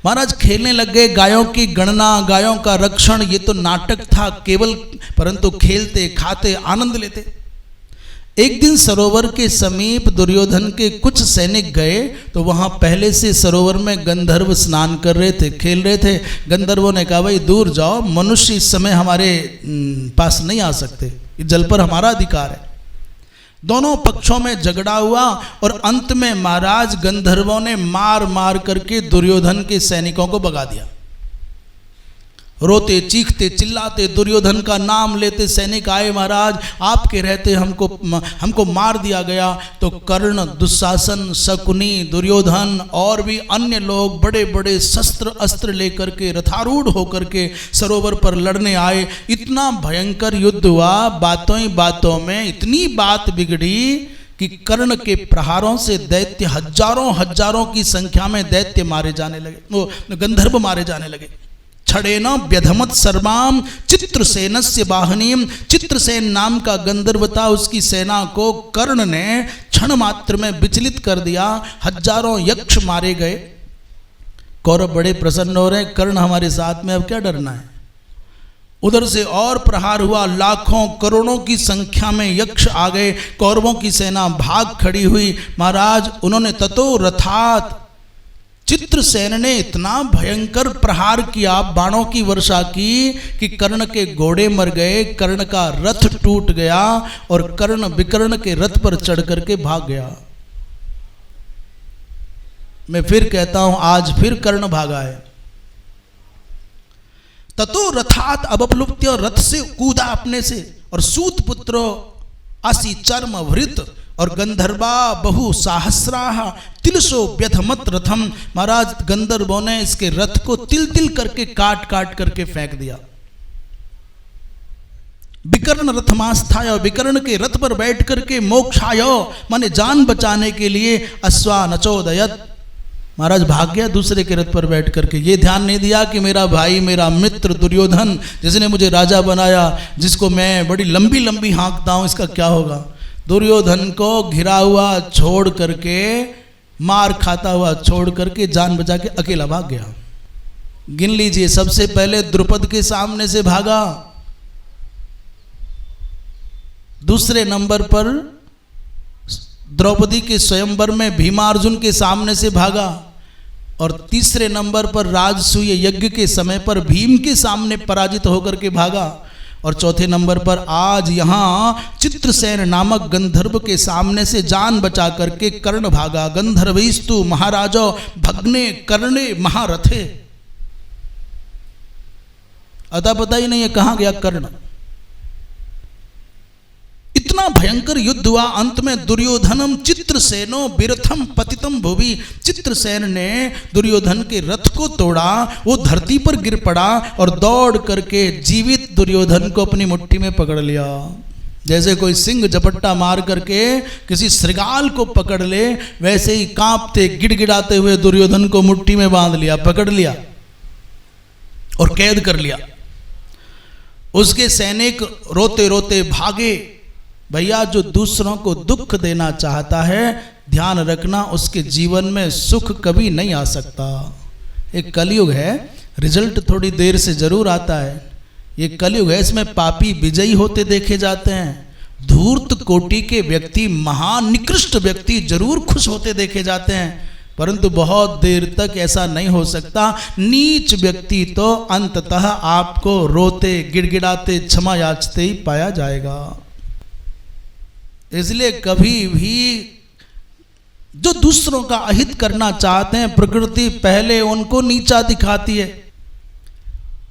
महाराज खेलने लग गए, गायों की गणना, गायों का रक्षण, ये तो नाटक था केवल, परंतु खेलते खाते आनंद लेते। एक दिन सरोवर के समीप दुर्योधन के कुछ सैनिक गए तो वहां पहले से सरोवर में गंधर्व स्नान कर रहे थे, खेल रहे थे। गंधर्वों ने कहा भाई दूर जाओ, मनुष्य इस समय हमारे पास नहीं आ सकते, इस जल पर हमारा अधिकार है। दोनों पक्षों में झगड़ा हुआ और अंत में महाराज गंधर्वों ने मार मार करके दुर्योधन के सैनिकों को भगा दिया। रोते चीखते चिल्लाते दुर्योधन का नाम लेते सैनिक आए, महाराज आपके रहते हमको मार दिया गया। तो कर्ण, दुशासन, शकुनी, दुर्योधन और भी अन्य लोग बड़े बड़े शस्त्र अस्त्र लेकर के रथारूढ़ होकर के सरोवर पर लड़ने आए। इतना भयंकर युद्ध हुआ, बातों ही बातों में इतनी बात बिगड़ी कि कर्ण के प्रहारों से दैत्य हजारों हजारों की संख्या में दैत्य मारे जाने लगे, वो गंधर्व मारे जाने लगे। छड़ेन व्यधमत सर्वाम चित्रसेनस्य वाहनीम। चित्रसेन नाम का गंधर्व था, उसकी सेना को कर्ण ने क्षण मात्र में विचलित कर दिया। हजारों यक्ष मारे गए। कौरव बड़े प्रसन्न हो रहे, कर्ण हमारे साथ में, अब क्या डरना है। उधर से और प्रहार हुआ, लाखों करोड़ों की संख्या में यक्ष आ गए। कौरवों की सेना भाग खड़ी हुई। महाराज उन्होंने ततो रथात, चित्रसेन ने इतना भयंकर प्रहार किया, बाणों की वर्षा की कि कर्ण के घोड़े मर गए, कर्ण का रथ टूट गया और कर्ण विकर्ण के रथ पर चढ़ करके भाग गया। मैं फिर कहता हूं, आज फिर कर्ण भागा है। ततो रथात अवप्लुप्त्य, रथ से कूदा अपने से, और सूत पुत्रो असी चर्म वृत और गंधर्वा बहु सहस्राः तिलसो व्यधमत रथम। महाराज गंधर्वों ने इसके रथ को तिल तिल करके काट काट करके फेंक दिया। विकर्ण रथमास्थाय, विकर्ण के रथ पर बैठ करके मोक्षाय माने जान बचाने के लिए अश्वा नचोदयत, महाराज भाग गया दूसरे के रथ पर बैठ करके। ये ध्यान नहीं दिया कि मेरा भाई, मेरा मित्र दुर्योधन, जिसने मुझे राजा बनाया, जिसको मैं बड़ी लंबी लंबी हाँकता हूं, इसका क्या होगा। दुर्योधन को घिरा हुआ छोड़ करके, मार खाता हुआ छोड़ करके जान बचा के अकेला भाग गया। गिन लीजिए, सबसे पहले द्रुपद के सामने से भागा, दूसरे नंबर पर द्रौपदी के स्वयंवर में भीमार्जुन के सामने से भागा, और तीसरे नंबर पर राजसूय यज्ञ के समय पर भीम के सामने पराजित होकर के भागा, और चौथे नंबर पर आज यहां चित्रसेन नामक गंधर्व के सामने से जान बचा करके कर्ण भागा। गंधर्वैस्तु महाराजो भग्ने कर्णे महारथे। अतः पता ही नहीं है कहां गया कर्ण। इतना भयंकर युद्ध हुआ, अंत में दुर्योधनम चित्रसेनो विरथम पतितम भुवि। चित्रसेन ने दुर्योधन के रथ को तोड़ा, वो धरती पर गिर पड़ा और दौड़ करके जीवित दुर्योधन को अपनी मुट्ठी में पकड़ लिया। जैसे कोई सिंह झपट्टा मार करके किसी श्रृगाल को पकड़ ले, वैसे ही कांपते गिड़गिड़ाते हुए दुर्योधन को मुट्ठी में बांध लिया, पकड़ लिया और कैद कर लिया। उसके सैनिक रोते रोते भागे। भैया, जो दूसरों को दुख देना चाहता है, ध्यान रखना उसके जीवन में सुख कभी नहीं आ सकता। एक कलयुग है, रिजल्ट थोड़ी देर से जरूर आता है। ये कलयुग है, इसमें पापी विजयी होते देखे जाते हैं, धूर्त कोटि के व्यक्ति, महान निकृष्ट व्यक्ति जरूर खुश होते देखे जाते हैं, परंतु बहुत देर तक ऐसा नहीं हो सकता। नीच व्यक्ति तो अंततः आपको रोते गिड़गिड़ाते क्षमा याचते ही पाया जाएगा। इसलिए कभी भी जो दूसरों का अहित करना चाहते हैं, प्रकृति पहले उनको नीचा दिखाती है।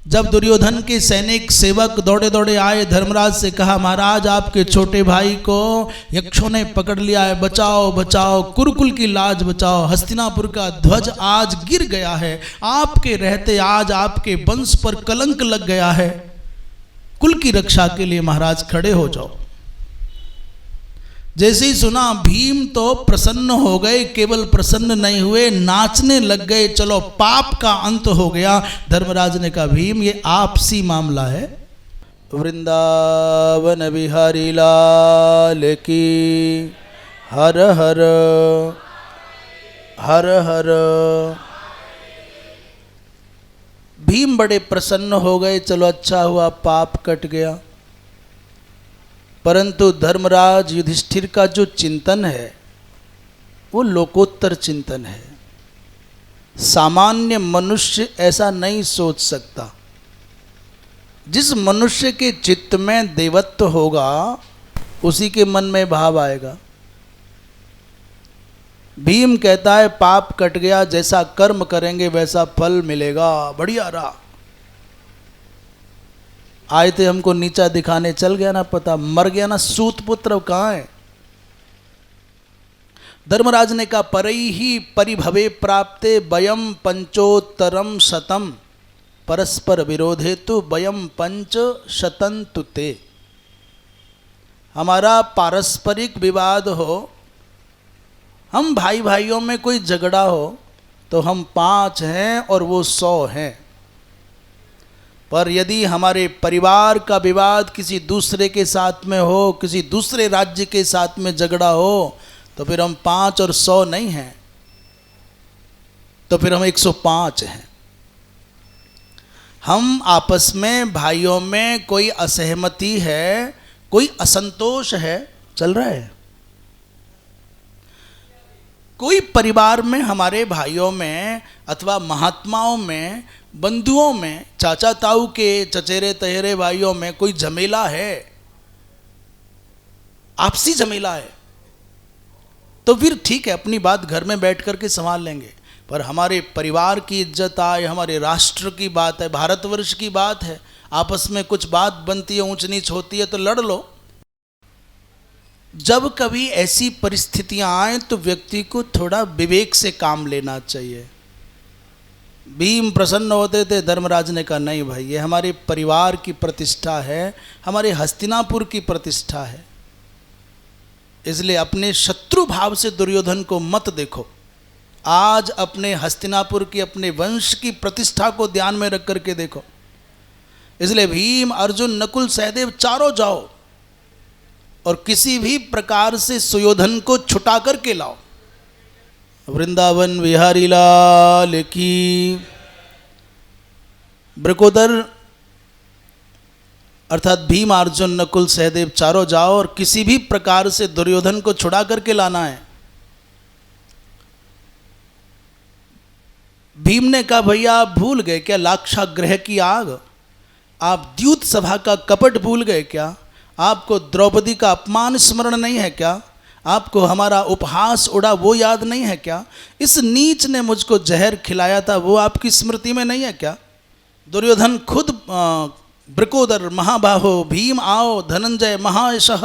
जब दुर्योधन के सैनिक सेवक दौड़े दौड़े आए, धर्मराज से कहा, महाराज आपके छोटे भाई को यक्षों ने पकड़ लिया है, बचाओ बचाओ, कुरुकुल की लाज बचाओ, हस्तिनापुर का ध्वज आज गिर गया है, आपके रहते आज आपके वंश पर कलंक लग गया है, कुल की रक्षा के लिए महाराज खड़े हो जाओ। जैसे ही सुना, भीम तो प्रसन्न हो गए, केवल प्रसन्न नहीं हुए, नाचने लग गए। चलो पाप का अंत हो गया। धर्मराज ने कहा, भीम ये आपसी मामला है। वृंदावन बिहारी लाल की हर हर हर हर। भीम बड़े प्रसन्न हो गए, चलो अच्छा हुआ, पाप कट गया। परंतु धर्मराज युधिष्ठिर का जो चिंतन है वो लोकोत्तर चिंतन है। सामान्य मनुष्य ऐसा नहीं सोच सकता। जिस मनुष्य के चित्त में देवत्व होगा उसी के मन में भाव आएगा। भीम कहता है पाप कट गया, जैसा कर्म करेंगे वैसा फल मिलेगा, बढ़िया रहा। आए थे हमको नीचा दिखाने, चल गया ना पता, मर गया ना। सूत पुत्र कहाँ है? धर्मराज ने कहा, परई ही परिभवे प्राप्ते वयम पंचोत्तरम शतम परस्पर विरोधे तो वयम पंच शतंतु ते। हमारा पारस्परिक विवाद हो, हम भाई भाइयों में कोई झगड़ा हो तो हम 5 हैं और वो 100 हैं। पर यदि हमारे परिवार का विवाद किसी दूसरे के साथ में हो, किसी दूसरे राज्य के साथ में झगड़ा हो, तो फिर हम 5 और 100 नहीं हैं, तो फिर हम 105 हैं। हम आपस में भाइयों में कोई असहमति है, कोई असंतोष है, चल रहा है। कोई परिवार में, हमारे भाइयों में अथवा महात्माओं में, बंधुओं में, चाचा ताऊ के चचेरे तहेरे भाइयों में कोई झमेला है, आपसी झमेला है, तो फिर ठीक है, अपनी बात घर में बैठ करके संभाल लेंगे। पर हमारे परिवार की इज्जत आए, हमारे राष्ट्र की बात है, भारतवर्ष की बात है, आपस में कुछ बात बनती है, ऊंच नीच होती है, तो लड़ लो। जब कभी ऐसी परिस्थितियां आए तो व्यक्ति को थोड़ा विवेक से काम लेना चाहिए। भीम प्रसन्न होते थे, धर्मराज ने कहा नहीं भाई, ये हमारे परिवार की प्रतिष्ठा है, हमारे हस्तिनापुर की प्रतिष्ठा है, इसलिए अपने शत्रु भाव से दुर्योधन को मत देखो। आज अपने हस्तिनापुर की, अपने वंश की प्रतिष्ठा को ध्यान में रख करके देखो। इसलिए भीम, अर्जुन, नकुल, सहदेव चारों जाओ और किसी भी प्रकार से सुयोधन को छुटा करके लाओ। वृंदावन विहारी लाल की। ब्रकोदर अर्थात भीम, अर्जुन, नकुल, सहदेव चारों जाओ और किसी भी प्रकार से दुर्योधन को छुड़ा करके लाना है। भीम ने कहा भैया आप भूल गए क्या लाक्षागृह की आग? आप द्यूत सभा का कपट भूल गए क्या? आपको द्रौपदी का अपमान स्मरण नहीं है क्या? आपको हमारा उपहास उड़ा वो याद नहीं है क्या? इस नीच ने मुझको जहर खिलाया था वो आपकी स्मृति में नहीं है क्या? दुर्योधन खुद ब्रकोदर महाबाहो, भीम आओ, धनंजय महायशः,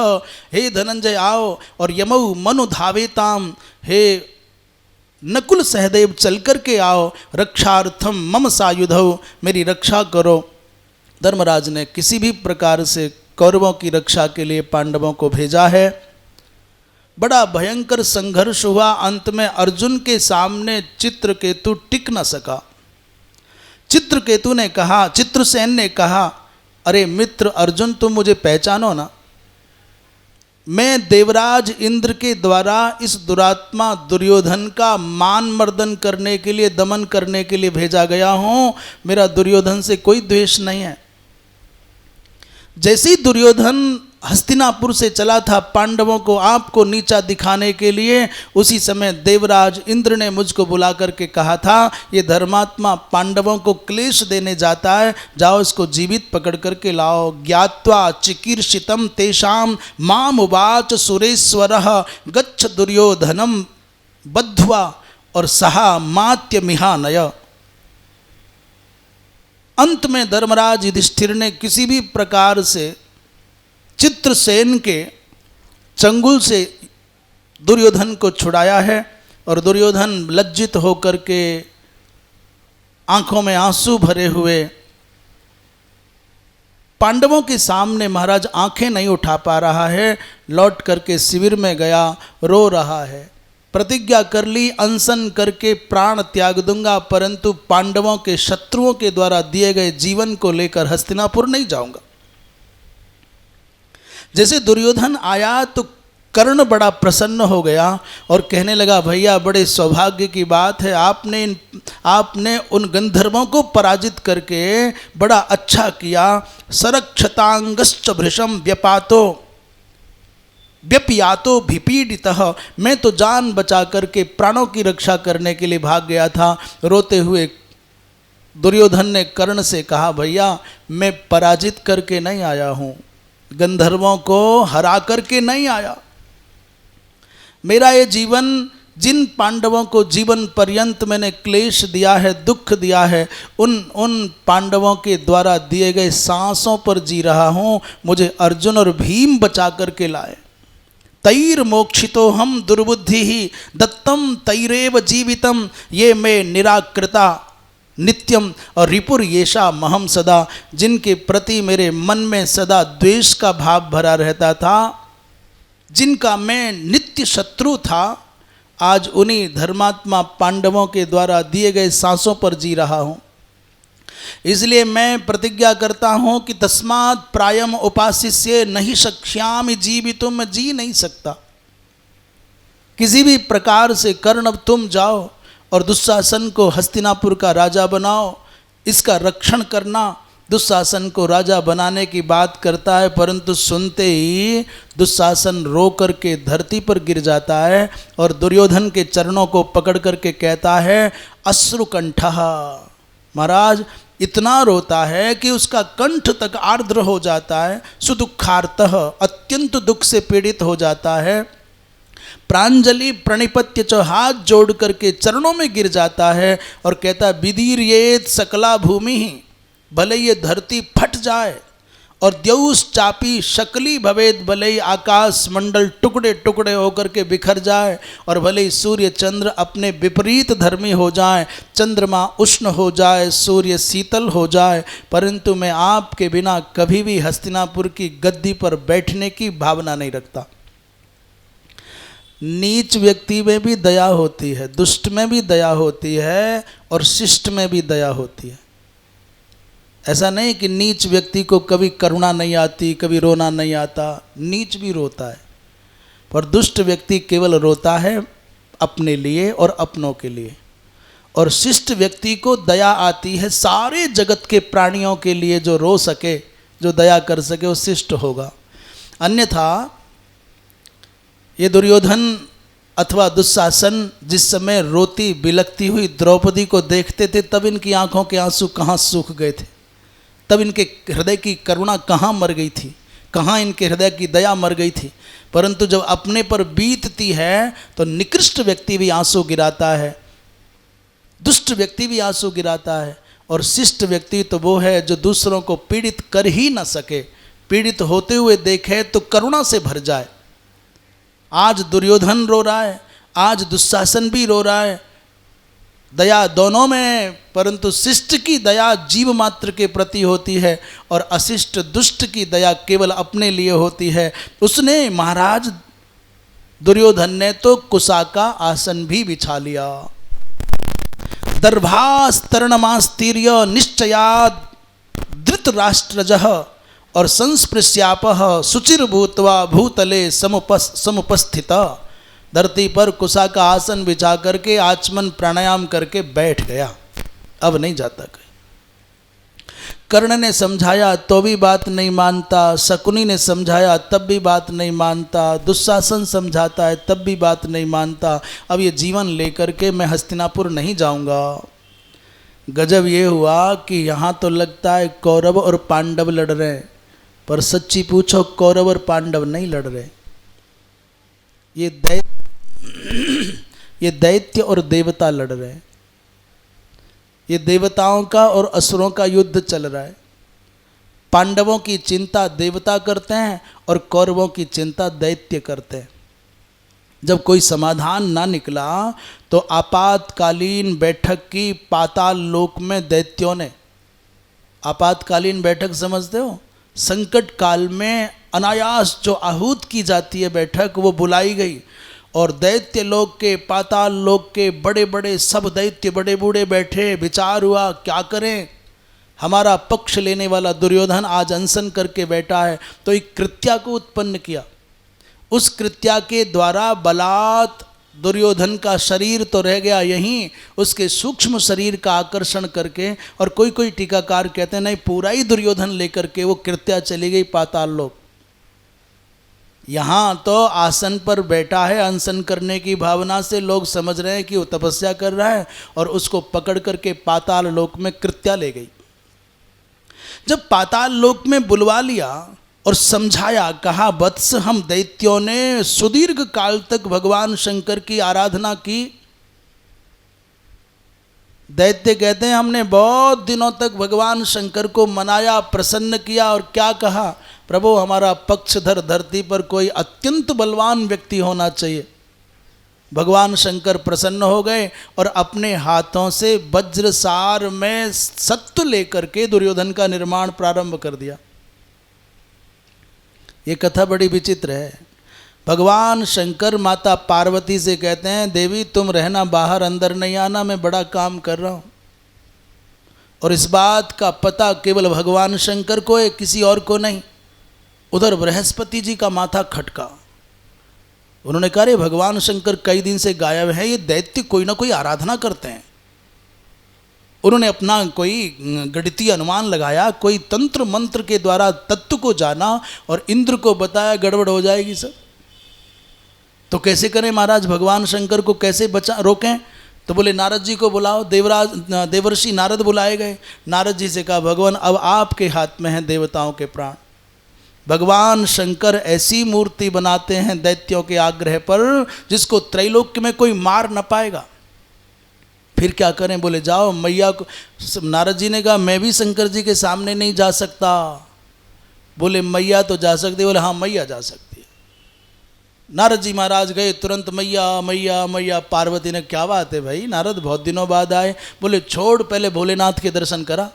हे धनंजय आओ, और यमौ मनु धावेताम, हे नकुल सहदेव चल कर के आओ, रक्षार्थम मम सायुधौ, मेरी रक्षा करो। धर्मराज ने किसी भी प्रकार से कौरवों की रक्षा के लिए पांडवों को भेजा है। बड़ा भयंकर संघर्ष हुआ। अंत में अर्जुन के सामने चित्रकेतु टिक न सका। चित्रकेतु ने कहा, चित्रसेन ने कहा, अरे मित्र अर्जुन, तुम मुझे पहचानो ना, मैं देवराज इंद्र के द्वारा इस दुरात्मा दुर्योधन का मान मर्दन करने के लिए, दमन करने के लिए भेजा गया हूं। मेरा दुर्योधन से कोई द्वेष नहीं है। जैसे ही दुर्योधन हस्तिनापुर से चला था पांडवों को, आपको नीचा दिखाने के लिए, उसी समय देवराज इंद्र ने मुझको बुला करके कहा था ये धर्मात्मा पांडवों को क्लेश देने जाता है, जाओ इसको जीवित पकड़ करके लाओ। ज्ञात्वा चिकीर्षितम तेषाम माम उवाच सुरेश्वरः गच्छ दुर्योधनम बद्ध्वा और सहा मात्य मिहानय। अंत में धर्मराज युधिष्ठिर ने किसी भी प्रकार से चित्रसेन के चंगुल से दुर्योधन को छुड़ाया है, और दुर्योधन लज्जित होकर के आंखों में आंसू भरे हुए पांडवों के सामने महाराज आंखें नहीं उठा पा रहा है, लौट करके शिविर में गया, रो रहा है। प्रतिज्ञा कर ली, अनशन करके प्राण त्याग दूंगा, परंतु पांडवों के शत्रुओं के द्वारा दिए गए जीवन को लेकर हस्तिनापुर नहीं जाऊंगा। जैसे दुर्योधन आया तो कर्ण बड़ा प्रसन्न हो गया और कहने लगा भैया बड़े सौभाग्य की बात है, आपने उन गंधर्वों को पराजित करके बड़ा अच्छा किया। सरक्षतांगश्च भृशम व्यपातो व्यपियातो भिपीडितः, मैं तो जान बचा करके प्राणों की रक्षा करने के लिए भाग गया था। रोते हुए दुर्योधन ने कर्ण से कहा भैया मैं पराजित करके नहीं आया हूँ, गंधर्वों को हरा करके नहीं आया। मेरा ये जीवन, जिन पांडवों को जीवन पर्यंत मैंने क्लेश दिया है, दुख दिया है, उन पांडवों के द्वारा दिए गए सांसों पर जी रहा हूँ। मुझे अर्जुन और भीम बचा करके लाए। तैर मोक्षितो हम दुर्बुद्धि ही दत्तम तैरेव जीवितम, ये मैं निराकृता नित्यम और रिपुर येषा महम सदा, जिनके प्रति मेरे मन में सदा द्वेष का भाव भरा रहता था, जिनका मैं नित्य शत्रु था, आज उन्हीं धर्मात्मा पांडवों के द्वारा दिए गए सांसों पर जी रहा हूँ। इसलिए मैं प्रतिज्ञा करता हूं कि तस्मात् प्रायम उपासिष्ये नहीं शक्ष्यामि जीवितुम, जी नहीं सकता। किसी भी प्रकार से कर्ण, अब तुम जाओ और दुशासन को हस्तिनापुर का राजा बनाओ, इसका रक्षण करना। दुशासन को राजा बनाने की बात करता है, परंतु सुनते ही दुशासन रो करके धरती पर गिर जाता है और दुर्योधन के चरणों को पकड़ करके कहता है अश्रुकंठः। महाराज इतना रोता है कि उसका कंठ तक आर्द्र हो जाता है, सुदुखार्तः, अत्यंत दुख से पीड़ित हो जाता है। प्रांजलि प्रणिपत्य च, हाथ जोड़ करके चरणों में गिर जाता है और कहता है विदीर्येत सकला भूमि, भले ये धरती फट जाए, और द्यौस चापी शकली भवेद, भले ही आकाश मंडल टुकड़े टुकड़े होकर के बिखर जाए, और भले ही सूर्य चंद्र अपने विपरीत धर्मी हो जाए, चंद्रमा उष्ण हो जाए, सूर्य शीतल हो जाए, परंतु मैं आपके बिना कभी भी हस्तिनापुर की गद्दी पर बैठने की भावना नहीं रखता। नीच व्यक्ति में भी दया होती है, दुष्ट में भी दया होती है, और शिष्ट में भी दया होती है। ऐसा नहीं कि नीच व्यक्ति को कभी करुणा नहीं आती, कभी रोना नहीं आता, नीच भी रोता है, पर दुष्ट व्यक्ति केवल रोता है अपने लिए और अपनों के लिए, और शिष्ट व्यक्ति को दया आती है सारे जगत के प्राणियों के लिए। जो रो सके, जो दया कर सके, वो शिष्ट होगा। अन्यथा ये दुर्योधन अथवा दुशासन जिस समय रोती बिलखती हुई द्रौपदी को देखते थे, तब इनकी आंखों के आंसू कहाँ सूख गए थे, तब इनके हृदय की करुणा कहाँ मर गई थी, कहाँ इनके हृदय की दया मर गई थी। परंतु जब अपने पर बीतती है तो निकृष्ट व्यक्ति भी आंसू गिराता है, दुष्ट व्यक्ति भी आंसू गिराता है, और शिष्ट व्यक्ति तो वो है जो दूसरों को पीड़ित कर ही न सके, पीड़ित होते हुए देखे तो करुणा से भर जाए। आज दुर्योधन रो रहा है, आज दुशासन भी रो रहा है, दया दोनों में, परंतु शिष्ट की दया जीव मात्र के प्रति होती है और अशिष्ट दुष्ट की दया केवल अपने लिए होती है। उसने महाराज दुर्योधन ने तो कुशा का आसन भी बिछा लिया। दर्भास्तरणमास्तीर्य निश्चयाद धृतराष्ट्रजः, और संस्पृश्यापः शुचिर्भूत्वा भूतले समुपस्थित। धरती पर कुशा का आसन बिछा करके आचमन प्राणायाम करके बैठ गया, अब नहीं जाता कहीं। कर्ण ने समझाया तो भी बात नहीं मानता, शकुनी ने समझाया तब भी बात नहीं मानता, दुशासन समझाता है तब भी बात नहीं मानता। अब ये जीवन लेकर के मैं हस्तिनापुर नहीं जाऊंगा। गजब ये हुआ कि यहाँ तो लगता है कौरव और पांडव लड़ रहे हैं, पर सच्ची पूछो कौरव और पांडव नहीं लड़ रहे। ये दैत्य और देवता लड़ रहे हैं। ये देवताओं का और असुरों का युद्ध चल रहा है। पांडवों की चिंता देवता करते हैं और कौरवों की चिंता दैत्य करते हैं। जब कोई समाधान ना निकला तो आपातकालीन बैठक की पाताल लोक में दैत्यों ने, आपातकालीन बैठक समझते हो, संकट काल में अनायास जो आहूत की जाती है बैठक, वो बुलाई गई और दैत्य लोक के, पाताल लोक के बड़े बड़े सब दैत्य बड़े बूढ़े बैठे। विचार हुआ क्या करें, हमारा पक्ष लेने वाला दुर्योधन आज अनशन करके बैठा है, तो एक कृत्या को उत्पन्न किया। उस कृत्या के द्वारा बलात् दुर्योधन का शरीर तो रह गया यहीं, उसके सूक्ष्म शरीर का आकर्षण करके, और कोई कोई टीकाकार कहते हैं नहीं पूरा ही दुर्योधन लेकर के वो कृत्या चली गई पाताल लोक। यहाँ तो आसन पर बैठा है, अनशन करने की भावना से लोग समझ रहे हैं कि वो तपस्या कर रहा है, और उसको पकड़ करके पाताल लोक में कृत्या ले गई। जब पाताल लोक में बुलवा लिया और समझाया, कहा वत्स हम दैत्यों ने सुदीर्घ काल तक भगवान शंकर की आराधना की। दैत्य कहते हैं हमने बहुत दिनों तक भगवान शंकर को मनाया, प्रसन्न किया, और क्या कहा, प्रभु हमारा पक्षधर धरती पर कोई अत्यंत बलवान व्यक्ति होना चाहिए। भगवान शंकर प्रसन्न हो गए और अपने हाथों से वज्रसार में सत्व लेकर के दुर्योधन का निर्माण प्रारंभ कर दिया। ये कथा बड़ी विचित्र है। भगवान शंकर माता पार्वती से कहते हैं देवी तुम रहना बाहर, अंदर नहीं आना, मैं बड़ा काम कर रहा हूँ। और इस बात का पता केवल भगवान शंकर को है, किसी और को नहीं। उधर बृहस्पति जी का माथा खटका। उन्होंने कहा रे भगवान शंकर कई दिन से गायब हैं, ये दैत्य कोई ना कोई आराधना करते हैं। उन्होंने अपना कोई गणितीय अनुमान लगाया, कोई तंत्र मंत्र के द्वारा तत्व को जाना और इंद्र को बताया गड़बड़ हो जाएगी सब। तो कैसे करें महाराज, भगवान शंकर को कैसे रोकें? तो बोले नारद जी को बुलाओ। देवर्षि नारद बुलाए गए। नारद जी से कहा भगवान अब आपके हाथ में है देवताओं के प्राण। भगवान शंकर ऐसी मूर्ति बनाते हैं दैत्यों के आग्रह पर जिसको त्रैलोक्य में कोई मार न पाएगा। फिर क्या करें? बोले जाओ मैया को। नारद जी ने कहा मैं भी शंकर जी के सामने नहीं जा सकता। बोले मैया तो जा सकती। बोले हाँ मैया जा सकती है। नारद जी महाराज गए, तुरंत मैया मैया मैया। पार्वती ने क्या बात है भाई नारद बहुत दिनों बाद आए। बोले छोड़ पहले भोलेनाथ के दर्शन करा।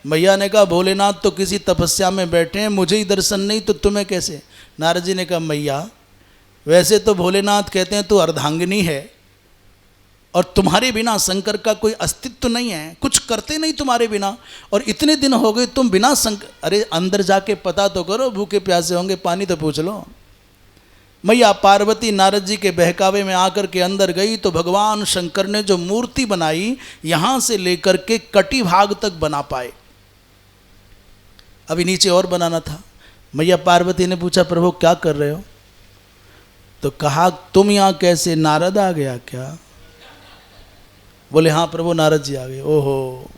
मैया ने कहा भोलेनाथ तो किसी तपस्या में बैठे हैं, मुझे ही दर्शन नहीं तो तुम्हें कैसे? नारद जी ने कहा मैया वैसे तो भोलेनाथ कहते हैं तू अर्धांगिनी है और तुम्हारे बिना शंकर का कोई अस्तित्व नहीं है, कुछ करते नहीं तुम्हारे बिना, और इतने दिन हो गए तुम बिना शंकर। अरे अंदर जाके पता तो करो, भूखे प्यासे होंगे पानी तो पूछ लो। मैया पार्वती नारद जी के बहकावे में आकर के अंदर गई तो भगवान शंकर ने जो मूर्ति बनाई यहाँ से लेकर के कटी भाग तक बना पाए। अभी नीचे और बनाना था। मैया पार्वती ने पूछा प्रभु क्या कर रहे हो? तो कहा तुम यहाँ कैसे, नारद आ गया क्या? बोले हाँ प्रभु नारद जी आ गए। ओहो,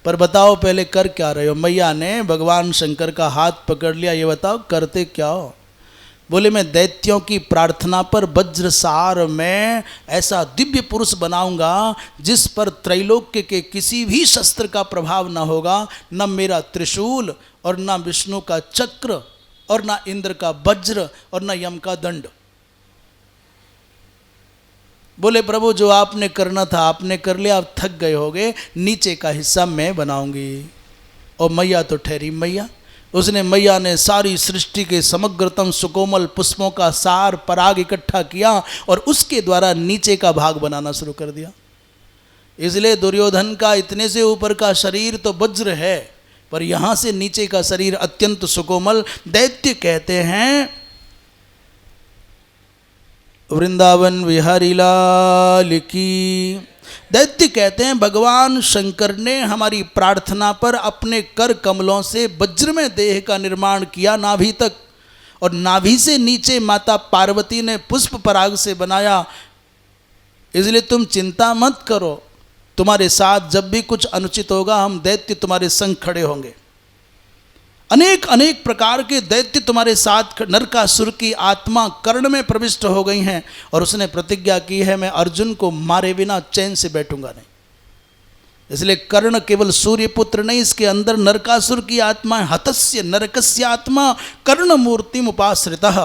पर बताओ पहले कर क्या रहे हो? मैया ने भगवान शंकर का हाथ पकड़ लिया, ये बताओ करते क्या हो? बोले मैं दैत्यों की प्रार्थना पर वज्रसार में ऐसा दिव्य पुरुष बनाऊंगा जिस पर त्रैलोक्य के किसी भी शस्त्र का प्रभाव न होगा, न मेरा त्रिशूल और न विष्णु का चक्र और न इंद्र का वज्र और न यम का दंड। बोले प्रभु जो आपने करना था आपने कर लिया, आप थक गए होगे, नीचे का हिस्सा मैं बनाऊंगी। और मैया तो ठहरी मैया। उसने मैया ने सारी सृष्टि के समग्रतम सुकोमल पुष्पों का सार पराग इकट्ठा किया और उसके द्वारा नीचे का भाग बनाना शुरू कर दिया। इसलिए दुर्योधन का इतने से ऊपर का शरीर तो वज्र है, पर यहाँ से नीचे का शरीर अत्यंत सुकोमल। दैत्य कहते हैं वृंदावन विहारी लाल की। दैत्य कहते हैं भगवान शंकर ने हमारी प्रार्थना पर अपने कर कमलों से वज्र में देह का निर्माण किया नाभि तक, और नाभि से नीचे माता पार्वती ने पुष्प पराग से बनाया। इसलिए तुम चिंता मत करो, तुम्हारे साथ जब भी कुछ अनुचित होगा हम दैत्य तुम्हारे संग खड़े होंगे। अनेक अनेक प्रकार के दैत्य तुम्हारे साथ। नरकासुर की आत्मा कर्ण में प्रविष्ट हो गई हैं और उसने प्रतिज्ञा की है मैं अर्जुन को मारे बिना चैन से बैठूंगा नहीं। इसलिए कर्ण केवल सूर्यपुत्र नहीं, इसके अंदर नरकासुर की आत्मा है। हतस्य नरकस्य आत्मा कर्ण मूर्तिम उपाश्रितः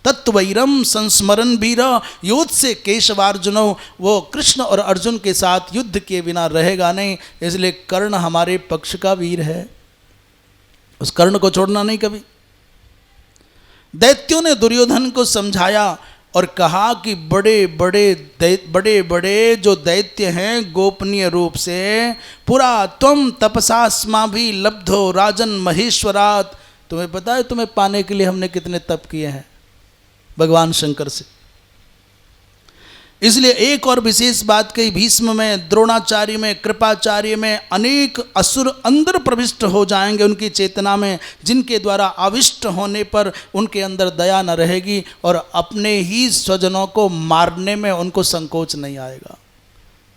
तत्वैरम संस्मरण वीर योद्ध से केशवार्जुनो। वो कृष्ण और अर्जुन के साथ युद्ध किए बिना रहेगा नहीं। इसलिए कर्ण हमारे पक्ष का वीर है, उस कर्ण को छोड़ना नहीं कभी। दैत्यों ने दुर्योधन को समझाया और कहा कि बड़े बड़े जो दैत्य हैं गोपनीय रूप से पुरा त्वम तपसास्मा भी लब्धो राजन महेश्वरात। तुम्हें पता है तुम्हें पाने के लिए हमने कितने तप किए हैं भगवान शंकर से। इसलिए एक और विशेष बात कही, भीष्म में, द्रोणाचार्य में, कृपाचार्य में अनेक असुर अंदर प्रविष्ट हो जाएंगे उनकी चेतना में, जिनके द्वारा आविष्ट होने पर उनके अंदर दया न रहेगी और अपने ही स्वजनों को मारने में उनको संकोच नहीं आएगा।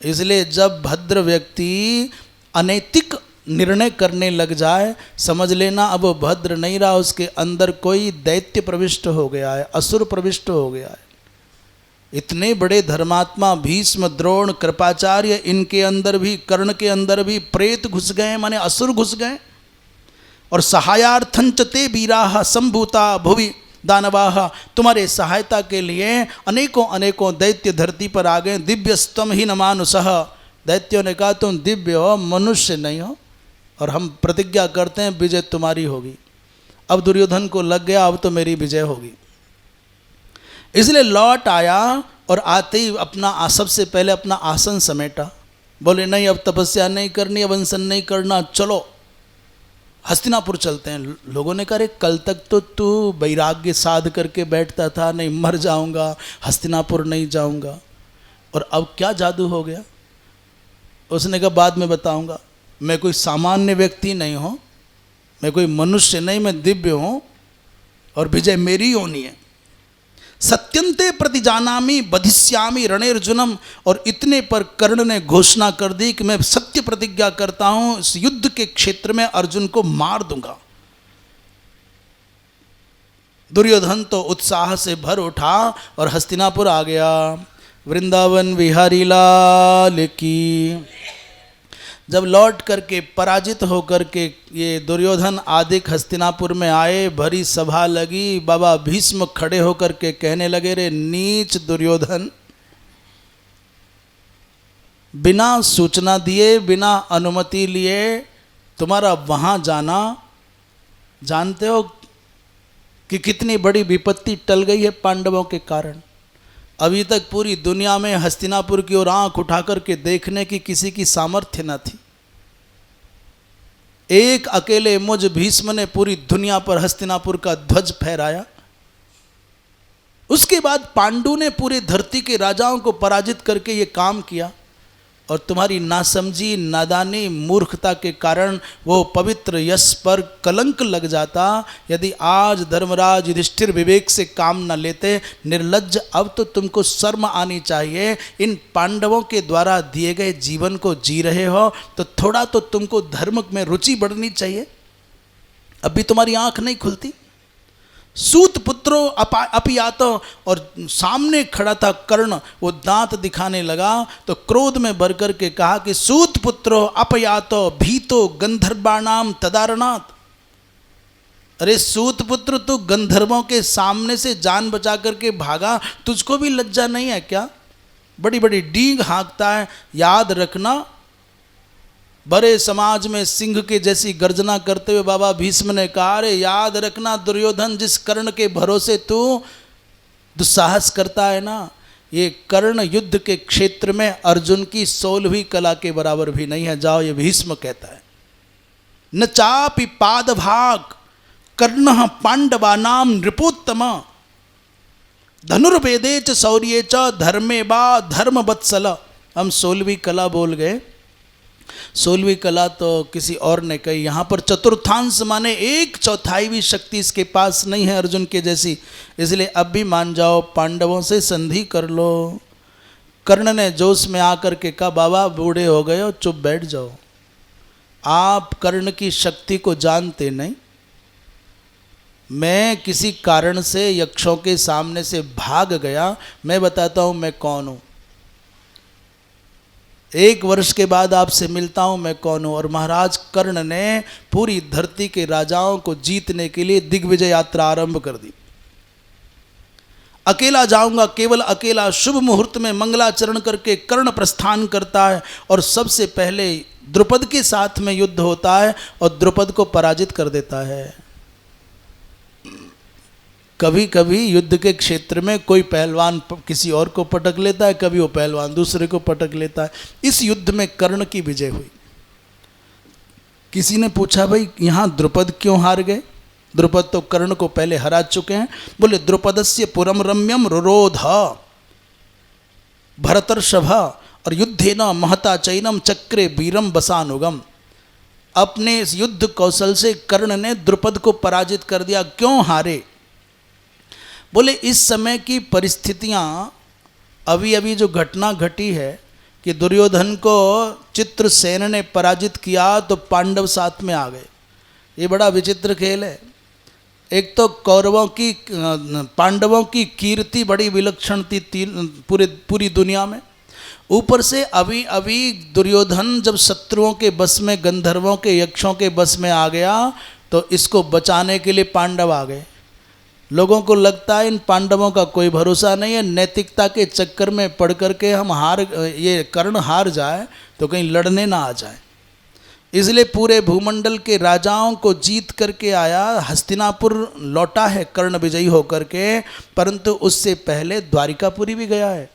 इसलिए जब भद्र व्यक्ति अनैतिक निर्णय करने लग जाए समझ लेना अब वो भद्र नहीं रहा, उसके अंदर कोई दैत्य प्रविष्ट हो गया है, असुर प्रविष्ट हो गया है। इतने बड़े धर्मात्मा भीष्म, द्रोण, कृपाचार्य, इनके अंदर भी, कर्ण के अंदर भी प्रेत घुस गए, माने असुर घुस गए। और सहायार्थंच ते वीराः संभूता भुवि दानवाः। तुम्हारे सहायता के लिए अनेकों अनेकों दैत्य धरती पर आ गए। दिव्यस्तम ही न मानुषः। दैत्यों ने कहा तुम दिव्य हो, मनुष्य नहीं हो, और हम प्रतिज्ञा करते हैं विजय तुम्हारी होगी। अब दुर्योधन को लग गया अब तो मेरी विजय होगी, इसलिए लौट आया और आते ही अपना सबसे पहले अपना आसन समेटा बोले नहीं, अब तपस्या नहीं करनी, अब अनशन नहीं करना, चलो हस्तिनापुर चलते हैं। लोगों ने कहा अरे कल तक तो तू वैराग्य साध करके बैठता था, नहीं मर जाऊंगा, हस्तिनापुर नहीं जाऊंगा, और अब क्या जादू हो गया? उसने कहा बाद में बताऊंगा, मैं कोई सामान्य व्यक्ति नहीं हूँ, मैं कोई मनुष्य नहीं, मैं दिव्य हूँ और विजय मेरी होनी है। सत्यंते प्रतिजानामि बधिष्यामि रणेर्जुनम। और इतने पर कर्ण ने घोषणा कर दी कि मैं सत्य प्रतिज्ञा करता हूं, इस युद्ध के क्षेत्र में अर्जुन को मार दूंगा। दुर्योधन तो उत्साह से भर उठा और हस्तिनापुर आ गया। वृंदावन विहारी लाल की। जब लौट करके पराजित होकर के ये दुर्योधन आदिक हस्तिनापुर में आए, भरी सभा लगी, बाबा भीष्म खड़े होकर के कहने लगे, रे नीच दुर्योधन, बिना सूचना दिए, बिना अनुमति लिए तुम्हारा वहां जाना, जानते हो कि कितनी बड़ी विपत्ति टल गई है पांडवों के कारण। अभी तक पूरी दुनिया में हस्तिनापुर की ओर आंख उठाकर के देखने की किसी की सामर्थ्य न थी। एक अकेले मुझ भीष्म ने पूरी दुनिया पर हस्तिनापुर का ध्वज फहराया। उसके बाद पांडु ने पूरी धरती के राजाओं को पराजित करके ये काम किया, और तुम्हारी नासमझी, नादानी, मूर्खता के कारण वो पवित्र यश पर कलंक लग जाता। यदि आज धर्मराज युधिष्ठिर विवेक से काम न लेते, निर्लज्ज, अब तो तुमको शर्म आनी चाहिए। इन पांडवों के द्वारा दिए गए जीवन को जी रहे हो तो थोड़ा तो तुमको धर्म में रुचि बढ़नी चाहिए। अभी तुम्हारी आंख नहीं खुलती। सूत पुत्रो अपियातो, और सामने खड़ा था कर्ण, वो दांत दिखाने लगा तो क्रोध में भर कर के कहा कि सूत पुत्रो अपयातो भीतो गंधर्वाणाम तदारणात। अरे सूत पुत्र, तू गंधर्वों के सामने से जान बचा करके भागा, तुझको भी लज्जा नहीं है क्या? बड़ी बड़ी डींग हाँकता है। याद रखना, बड़े समाज में सिंह के जैसी गर्जना करते हुए बाबा भीष्म ने कहा, अरे याद रखना दुर्योधन, जिस कर्ण के भरोसे तू दुस्साहस करता है ना, ये कर्ण युद्ध के क्षेत्र में अर्जुन की 16वीं कला के बराबर भी नहीं है। जाओ, ये भीष्म कहता है। न चापि पादभाग कर्ण पांडवानाम नृपोत्तम धनुर्वेदे च शौर्ये च धर्मे बा धर्म वत्सल। हम 16वीं कला बोल गए। 16वीं कला तो किसी और ने कही। यहाँ पर चतुर्थांश माने 1/4 भी शक्ति इसके पास नहीं है अर्जुन के जैसी। इसलिए अब भी मान जाओ, पांडवों से संधि कर लो। कर्ण ने जोश में आकर के कहा, बाबा बूढ़े हो गए हो, चुप बैठ जाओ। आप कर्ण की शक्ति को जानते नहीं। मैं किसी कारण से यक्षों के सामने से भाग गया, मैं बताता हूँ मैं कौन हूँ। 1 वर्ष के बाद आपसे मिलता हूं मैं कौन हूं। और महाराज कर्ण ने पूरी धरती के राजाओं को जीतने के लिए दिग्विजय यात्रा आरंभ कर दी। अकेला जाऊंगा, केवल अकेला। शुभ मुहूर्त में मंगलाचरण करके कर्ण प्रस्थान करता है और सबसे पहले द्रुपद के साथ में युद्ध होता है और द्रुपद को पराजित कर देता है। कभी कभी युद्ध के क्षेत्र में कोई पहलवान किसी और को पटक लेता है, कभी वो पहलवान दूसरे को पटक लेता है। इस युद्ध में कर्ण की विजय हुई। किसी ने पूछा, भाई यहाँ द्रुपद क्यों हार गए? द्रुपद तो कर्ण को पहले हरा चुके हैं। बोले, द्रुपदस्य पुरम रम्यम रुरोध भरतर्षभ और युद्धेन महता चैनम चक्रे वीरम बसानुगम। अपने इस युद्ध कौशल से कर्ण ने द्रुपद को पराजित कर दिया। क्यों हारे? बोले, इस समय की परिस्थितियां, अभी अभी जो घटना घटी है कि दुर्योधन को चित्रसेन ने पराजित किया तो पांडव साथ में आ गए। ये बड़ा विचित्र खेल है। एक तो कौरवों की, पांडवों की कीर्ति बड़ी विलक्षण थी पूरी दुनिया में। ऊपर से अभी अभी दुर्योधन जब शत्रुओं के बस में, गंधर्वों के, यक्षों के बस में आ गया तो इसको बचाने के लिए पांडव आ गए। लोगों को लगता है इन पांडवों का कोई भरोसा नहीं है, नैतिकता के चक्कर में पड़ करके हम ये कर्ण हार जाए तो कहीं लड़ने ना आ जाए। इसलिए पूरे भूमंडल के राजाओं को जीत करके आया, हस्तिनापुर लौटा है कर्ण विजयी होकर के, परंतु उससे पहले द्वारिकापुरी भी गया है।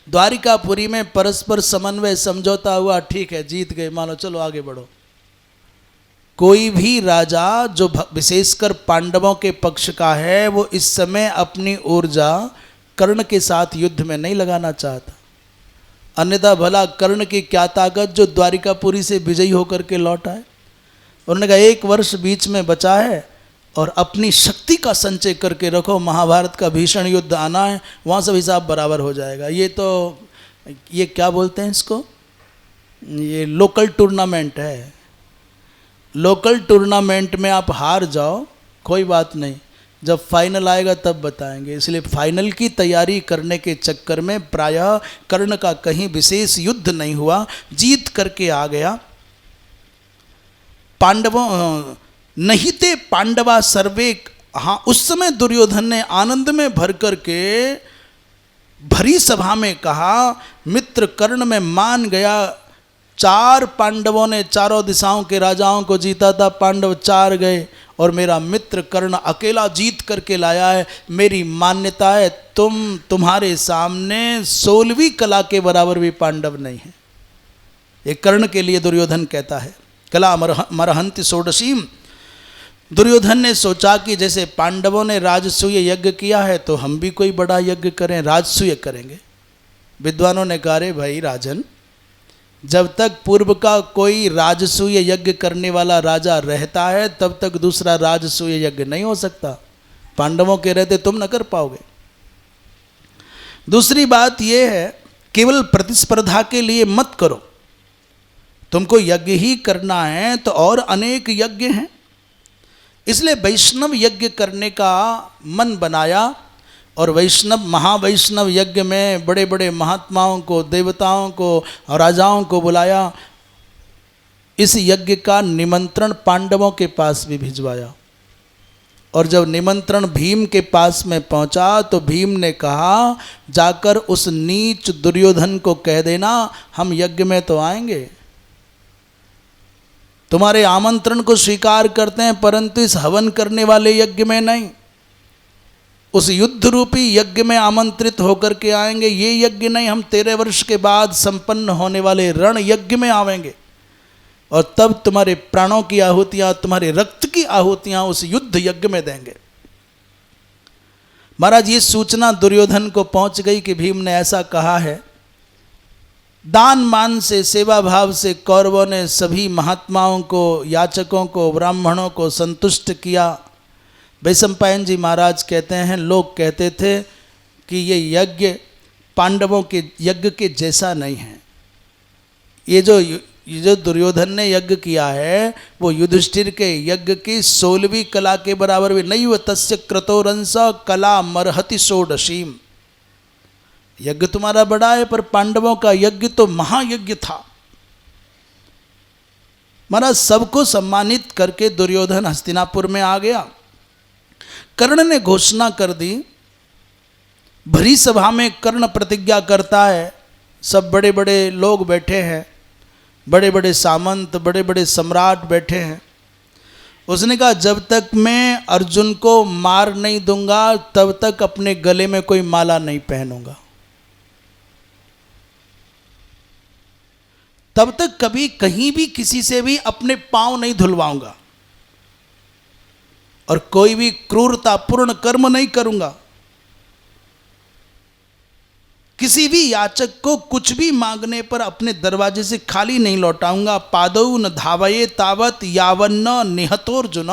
द्वारिकापुरी में परस्पर समन्वय समझौता हुआ, ठीक है जीत गए, मानो चलो आगे बढ़ो। कोई भी राजा जो विशेषकर पांडवों के पक्ष का है, वो इस समय अपनी ऊर्जा कर्ण के साथ युद्ध में नहीं लगाना चाहता। अन्यथा भला कर्ण की क्या ताकत जो द्वारिकापुरी से विजयी होकर के लौट आए। उन्होंने कहा 1 वर्ष बीच में बचा है और अपनी शक्ति का संचय करके रखो, महाभारत का भीषण युद्ध आना है, वहाँ सब हिसाब बराबर हो जाएगा। ये क्या बोलते हैं इसको, ये लोकल टूर्नामेंट है। लोकल टूर्नामेंट में आप हार जाओ कोई बात नहीं, जब फाइनल आएगा तब बताएंगे। इसलिए फाइनल की तैयारी करने के चक्कर में प्रायः कर्ण का कहीं विशेष युद्ध नहीं हुआ, जीत करके आ गया। पांडवों नहीं थे पांडवा सर्वे, हाँ उस समय दुर्योधन ने आनंद में भर करके भरी सभा में कहा, मित्र कर्ण में मान गया। 4 पांडवों ने चारों दिशाओं के राजाओं को जीता था, पांडव 4 गए और मेरा मित्र कर्ण अकेला जीत करके लाया है। मेरी मान्यता है तुम्हारे सामने 16वीं कला के बराबर भी पांडव नहीं है। ये कर्ण के लिए दुर्योधन कहता है। कला मरहंति षोडशीम। दुर्योधन ने सोचा कि जैसे पांडवों ने राजसूय यज्ञ किया है तो हम भी कोई बड़ा यज्ञ करें, राजसूय करेंगे। विद्वानों ने कहा रे भाई राजन, जब तक पूर्व का कोई राजसूय यज्ञ करने वाला राजा रहता है तब तक दूसरा राजसूय यज्ञ नहीं हो सकता। पांडवों के रहते तुम न कर पाओगे। दूसरी बात यह है, केवल प्रतिस्पर्धा के लिए मत करो, तुमको यज्ञ ही करना है तो और अनेक यज्ञ हैं। इसलिए वैष्णव यज्ञ करने का मन बनाया और वैष्णव महावैष्णव यज्ञ में बड़े बड़े महात्माओं को, देवताओं को और राजाओं को बुलाया। इस यज्ञ का निमंत्रण पांडवों के पास भी भिजवाया और जब निमंत्रण भीम के पास में पहुंचा तो भीम ने कहा, जाकर उस नीच दुर्योधन को कह देना हम यज्ञ में तो आएंगे, तुम्हारे आमंत्रण को स्वीकार करते हैं, परंतु इस हवन करने वाले यज्ञ में नहीं, उस युद्ध रूपी यज्ञ में आमंत्रित होकर के आएंगे। ये यज्ञ नहीं, हम 13 वर्ष के बाद संपन्न होने वाले रण यज्ञ में आवेंगे और तब तुम्हारे प्राणों की आहुतियां, तुम्हारे रक्त की आहुतियां उस युद्ध यज्ञ में देंगे। महाराज ये सूचना दुर्योधन को पहुंच गई कि भीम ने ऐसा कहा है। दान मान से, सेवा भाव से कौरवों ने सभी महात्माओं को, याचकों को, ब्राह्मणों को संतुष्ट किया। वैशंपायन जी महाराज कहते हैं, लोग कहते थे कि ये यज्ञ पांडवों के यज्ञ के जैसा नहीं है। ये जो दुर्योधन ने यज्ञ किया है वो युधिष्ठिर के यज्ञ की 16वीं कला के बराबर भी नहीं। वह तस्य क्रतोरंस कला मरहति षोडशीम। यज्ञ तुम्हारा बड़ा है पर पांडवों का यज्ञ तो महायज्ञ था। महाराज सबको सम्मानित करके दुर्योधन हस्तिनापुर में आ गया। कर्ण ने घोषणा कर दी, भरी सभा में कर्ण प्रतिज्ञा करता है, सब बड़े बड़े लोग बैठे हैं, बड़े बड़े सामंत, बड़े बड़े सम्राट बैठे हैं। उसने कहा जब तक मैं अर्जुन को मार नहीं दूंगा तब तक अपने गले में कोई माला नहीं पहनूंगा, तब तक कभी कहीं भी किसी से भी अपने पांव नहीं धुलवाऊंगा और कोई भी क्रूरतापूर्ण कर्म नहीं करूंगा। किसी भी याचक को कुछ भी मांगने पर अपने दरवाजे से खाली नहीं लौटाऊंगा। पादौ न धावये तावत यावन्न निहतोर्जुन।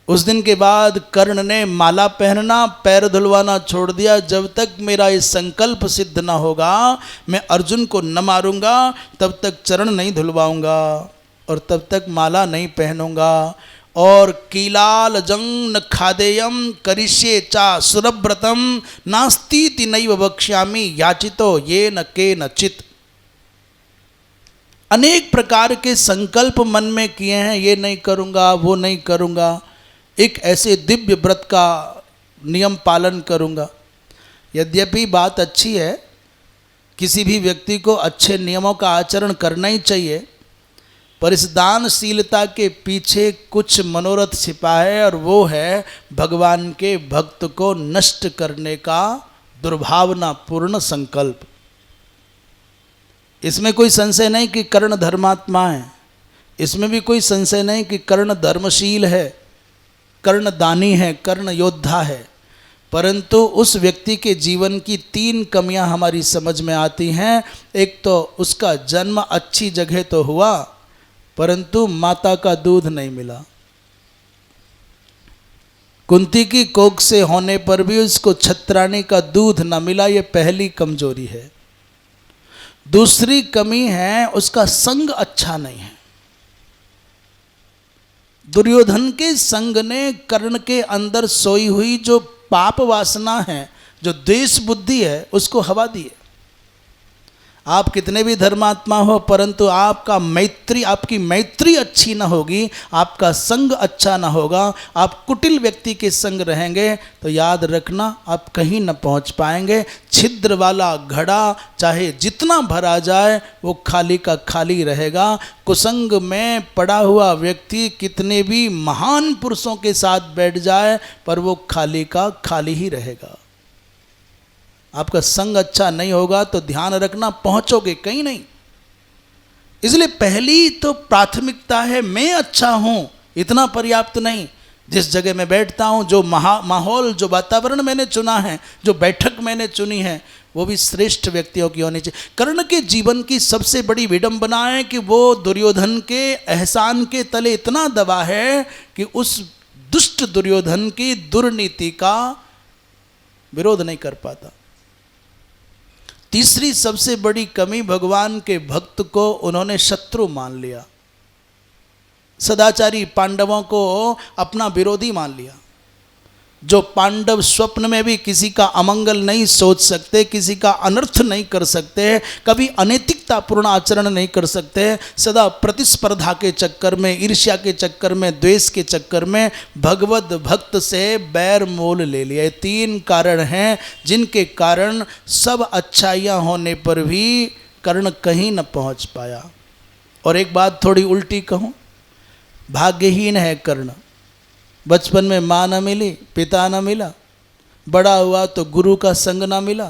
उस दिन के बाद कर्ण ने माला पहनना, पैर धुलवाना छोड़ दिया। जब तक मेरा ये संकल्प सिद्ध ना होगा मैं अर्जुन को न मारूंगा, तब तक चरण नहीं धुलवाऊंगा और तब तक माला नहीं पहनूंगा। और कीलाल जंग न खादेयम करिष्ये चा सुरव्रतम नास्तीति नैव वक्ष्यामि याचितो ये न के न चित। अनेक प्रकार के संकल्प मन में किए हैं, ये नहीं करूंगा, वो नहीं करूंगा, एक ऐसे दिव्य व्रत का नियम पालन करूंगा। यद्यपि बात अच्छी है, किसी भी व्यक्ति को अच्छे नियमों का आचरण करना ही चाहिए, पर इस दानशीलता के पीछे कुछ मनोरथ छिपा है और वो है भगवान के भक्त को नष्ट करने का दुर्भावना पूर्ण संकल्प। इसमें कोई संशय नहीं कि कर्ण धर्मात्मा है, इसमें भी कोई संशय नहीं कि कर्ण धर्मशील है, कर्ण दानी है, कर्ण योद्धा है। परंतु उस व्यक्ति के जीवन की 3 कमियां हमारी समझ में आती हैं। एक तो उसका जन्म अच्छी जगह तो हुआ, परंतु माता का दूध नहीं मिला। कुंती की कोख से होने पर भी उसको छत्राणी का दूध न मिला, ये पहली कमजोरी है। दूसरी कमी है उसका संग अच्छा नहीं है। दुर्योधन के संग ने कर्ण के अंदर सोई हुई जो पाप वासना है, जो द्वेष बुद्धि है, उसको हवा दी है। आप कितने भी धर्मात्मा हो, परंतु आपकी मैत्री अच्छी ना होगी, आपका संग अच्छा ना होगा, आप कुटिल व्यक्ति के संग रहेंगे, तो याद रखना आप कहीं न पहुंच पाएंगे। छिद्र वाला घड़ा चाहे जितना भरा जाए वो खाली का खाली रहेगा। कुसंग में पड़ा हुआ व्यक्ति कितने भी महान पुरुषों के साथ बैठ जाए, पर वो खाली का खाली ही रहेगा। आपका संग अच्छा नहीं होगा तो ध्यान रखना पहुंचोगे कहीं नहीं। इसलिए पहली तो प्राथमिकता है मैं अच्छा हूं, इतना पर्याप्त नहीं। जिस जगह मैं बैठता हूं, जो माहौल, जो वातावरण मैंने चुना है, जो बैठक मैंने चुनी है, वो भी श्रेष्ठ व्यक्तियों की होनी चाहिए। कर्ण के जीवन की सबसे बड़ी विडंबना है कि वो दुर्योधन के एहसान के तले इतना दबा है कि उस दुष्ट दुर्योधन की दुर्नीति का विरोध नहीं कर पाता। तीसरी सबसे बड़ी कमी, भगवान के भक्त को उन्होंने शत्रु मान लिया। सदाचारी पांडवों को अपना विरोधी मान लिया। जो पांडव स्वप्न में भी किसी का अमंगल नहीं सोच सकते, किसी का अनर्थ नहीं कर सकते, कभी अनैतिकतापूर्ण आचरण नहीं कर सकते, सदा प्रतिस्पर्धा के चक्कर में, ईर्ष्या के चक्कर में, द्वेष के चक्कर में भगवत भक्त से बैर मोल ले लिया। 3 कारण हैं जिनके कारण सब अच्छाइयाँ होने पर भी कर्ण कहीं न पहुँच पाया। और एक बात थोड़ी उल्टी कहूँ, भाग्यहीन है कर्ण। बचपन में माँ न मिली, पिता न मिला, बड़ा हुआ तो गुरु का संग ना मिला,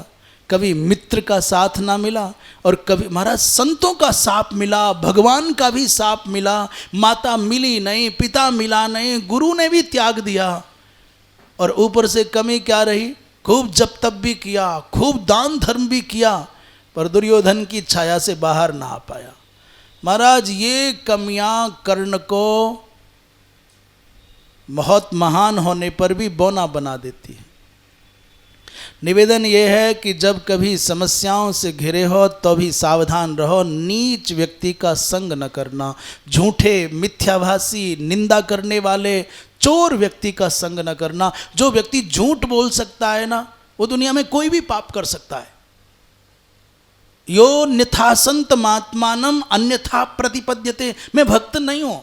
कभी मित्र का साथ ना मिला, और कभी महाराज संतों का साथ मिला, भगवान का भी साथ मिला, माता मिली नहीं, पिता मिला नहीं, गुरु ने भी त्याग दिया। और ऊपर से कमी क्या रही, खूब जप तप भी किया, खूब दान धर्म भी किया, पर दुर्योधन की छाया से बाहर ना आ पाया। महाराज ये कमियां कर्ण को बहुत महान होने पर भी बौना बना देती है। निवेदन ये है कि जब कभी समस्याओं से घिरे हो तो भी सावधान रहो, नीच व्यक्ति का संग न करना, झूठे, मिथ्याभासी, निंदा करने वाले, चोर व्यक्ति का संग न करना। जो व्यक्ति झूठ बोल सकता है ना, वो दुनिया में कोई भी पाप कर सकता है। यो निथा संत महात्मानम अन्यथा प्रतिपद्यते। मैं भक्त नहीं हूं,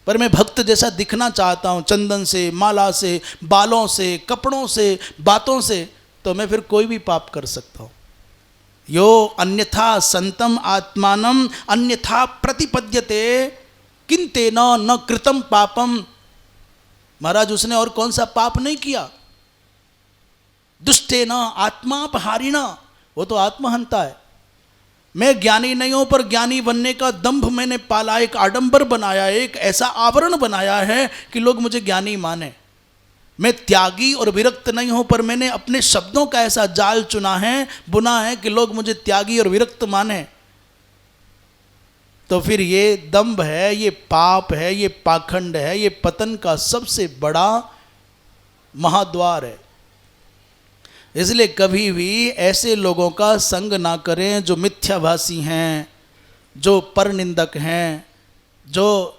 पर मैं भक्त जैसा दिखना चाहता हूं, चंदन से, माला से, बालों से, कपड़ों से, बातों से, तो मैं फिर कोई भी पाप कर सकता हूं। यो अन्यथा संतम आत्मानम अन्यथा प्रतिपद्यते किंतेन न कृतम पापम। महाराज उसने और कौन सा पाप नहीं किया। दुष्टेन आत्मापहारिणा, वो तो आत्महंता है। मैं ज्ञानी नहीं हूं, पर ज्ञानी बनने का दंभ मैंने पाला, एक आडंबर बनाया, एक ऐसा आवरण बनाया है कि लोग मुझे ज्ञानी माने। मैं त्यागी और विरक्त नहीं हूं, पर मैंने अपने शब्दों का ऐसा जाल चुना है, बुना है कि लोग मुझे त्यागी और विरक्त माने। तो फिर ये दंभ है, ये पाप है, ये पाखंड है, ये पतन का सबसे बड़ा महाद्वार है। इसलिए कभी भी ऐसे लोगों का संग ना करें जो मिथ्याभासी हैं, जो परनिंदक हैं, जो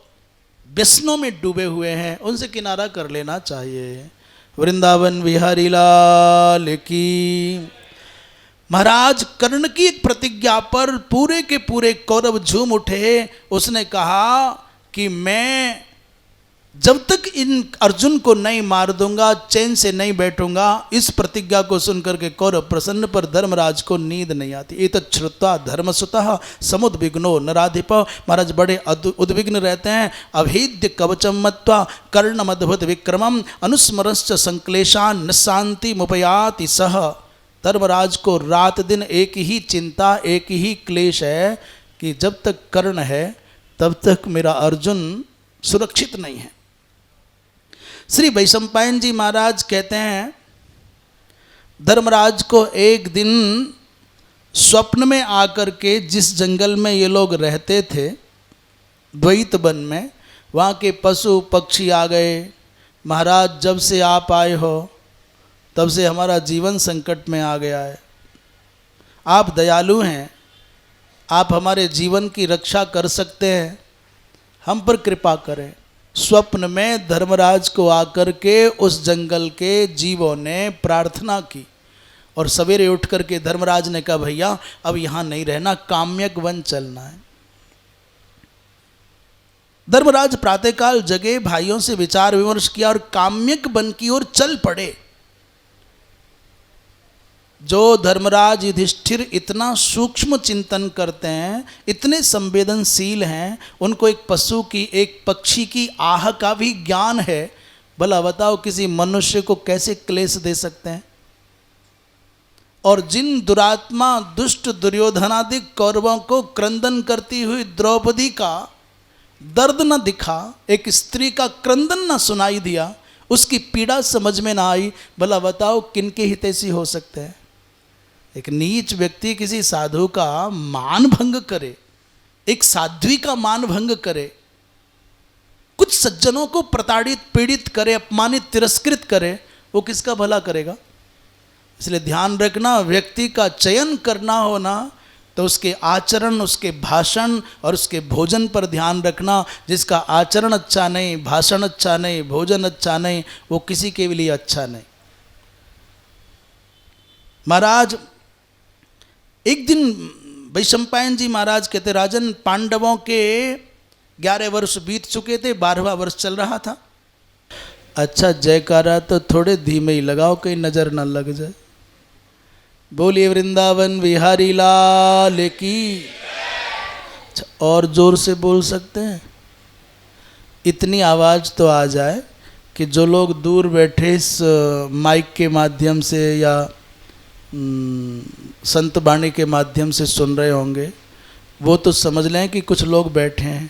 व्यसनों में डूबे हुए हैं, उनसे किनारा कर लेना चाहिए। वृंदावन बिहारी लाल की। महाराज कर्ण की एक प्रतिज्ञा पर पूरे के पूरे कौरव झूम उठे। उसने कहा कि मैं जब तक इन अर्जुन को नहीं मार दूंगा चैन से नहीं बैठूंगा। इस प्रतिज्ञा को सुनकर के कौरव प्रसन्न, पर धर्मराज को नींद नहीं आती। एतत् श्रुत्वा धर्मसुतः समुद्विग्नो नराधिप। महाराज बड़े उद्विग्न रहते हैं। अभेद्य कवचम मत्वा कर्णमद्भुत विक्रमम अनुस्मरश्च संक्लेशान निशांति मुपयाति सह। धर्मराज को रात दिन एक ही चिंता, एक ही क्लेश है कि जब तक कर्ण है तब तक मेरा अर्जुन सुरक्षित नहीं है। श्री वैशंपायन जी महाराज कहते हैं, धर्मराज को एक दिन स्वप्न में आकर के जिस जंगल में ये लोग रहते थे, द्वैत वन में, वहाँ के पशु पक्षी आ गए, महाराज जब से आप आए हो तब से हमारा जीवन संकट में आ गया है, आप दयालु हैं, आप हमारे जीवन की रक्षा कर सकते हैं, हम पर कृपा करें। स्वप्न में धर्मराज को आकर के उस जंगल के जीवों ने प्रार्थना की और सवेरे उठ करके धर्मराज ने कहा, भैया अब यहाँ नहीं रहना, काम्यक वन चलना है। धर्मराज प्रातःकाल जगे, भाइयों से विचार विमर्श किया और काम्यक वन की ओर चल पड़े। जो धर्मराज युधिष्ठिर इतना सूक्ष्म चिंतन करते हैं, इतने संवेदनशील हैं, उनको एक पशु की, एक पक्षी की आह का भी ज्ञान है, भला बताओ किसी मनुष्य को कैसे क्लेश दे सकते हैं। और जिन दुरात्मा दुष्ट दुर्योधनादिक कौरवों को क्रंदन करती हुई द्रौपदी का दर्द न दिखा, एक स्त्री का क्रंदन न सुनाई दिया, उसकी पीड़ा समझ में ना आई, भला बताओ किनके हितैषी हो सकते हैं। एक नीच व्यक्ति किसी साधु का मान भंग करे, एक साध्वी का मान भंग करे, कुछ सज्जनों को प्रताड़ित पीड़ित करे, अपमानित तिरस्कृत करे, वो किसका भला करेगा। इसलिए ध्यान रखना, व्यक्ति का चयन करना हो ना तो उसके आचरण, उसके भाषण और उसके भोजन पर ध्यान रखना। जिसका आचरण अच्छा नहीं, भाषण अच्छा नहीं, भोजन अच्छा नहीं, वो किसी के लिए अच्छा नहीं। महाराज एक दिन वैशंपायन जी महाराज कहते, राजन पांडवों के 11 वर्ष बीत चुके थे, 12वां वर्ष चल रहा था। अच्छा जयकारा तो थोड़े धीमे ही लगाओ, कहीं नजर न लग जाए। बोलिए वृंदावन बिहारी लाल की। अच्छा और जोर से बोल सकते हैं, इतनी आवाज़ तो आ जाए कि जो लोग दूर बैठे इस माइक के माध्यम से या संत वाणी के माध्यम से सुन रहे होंगे, वो तो समझ लें कि कुछ लोग बैठे हैं।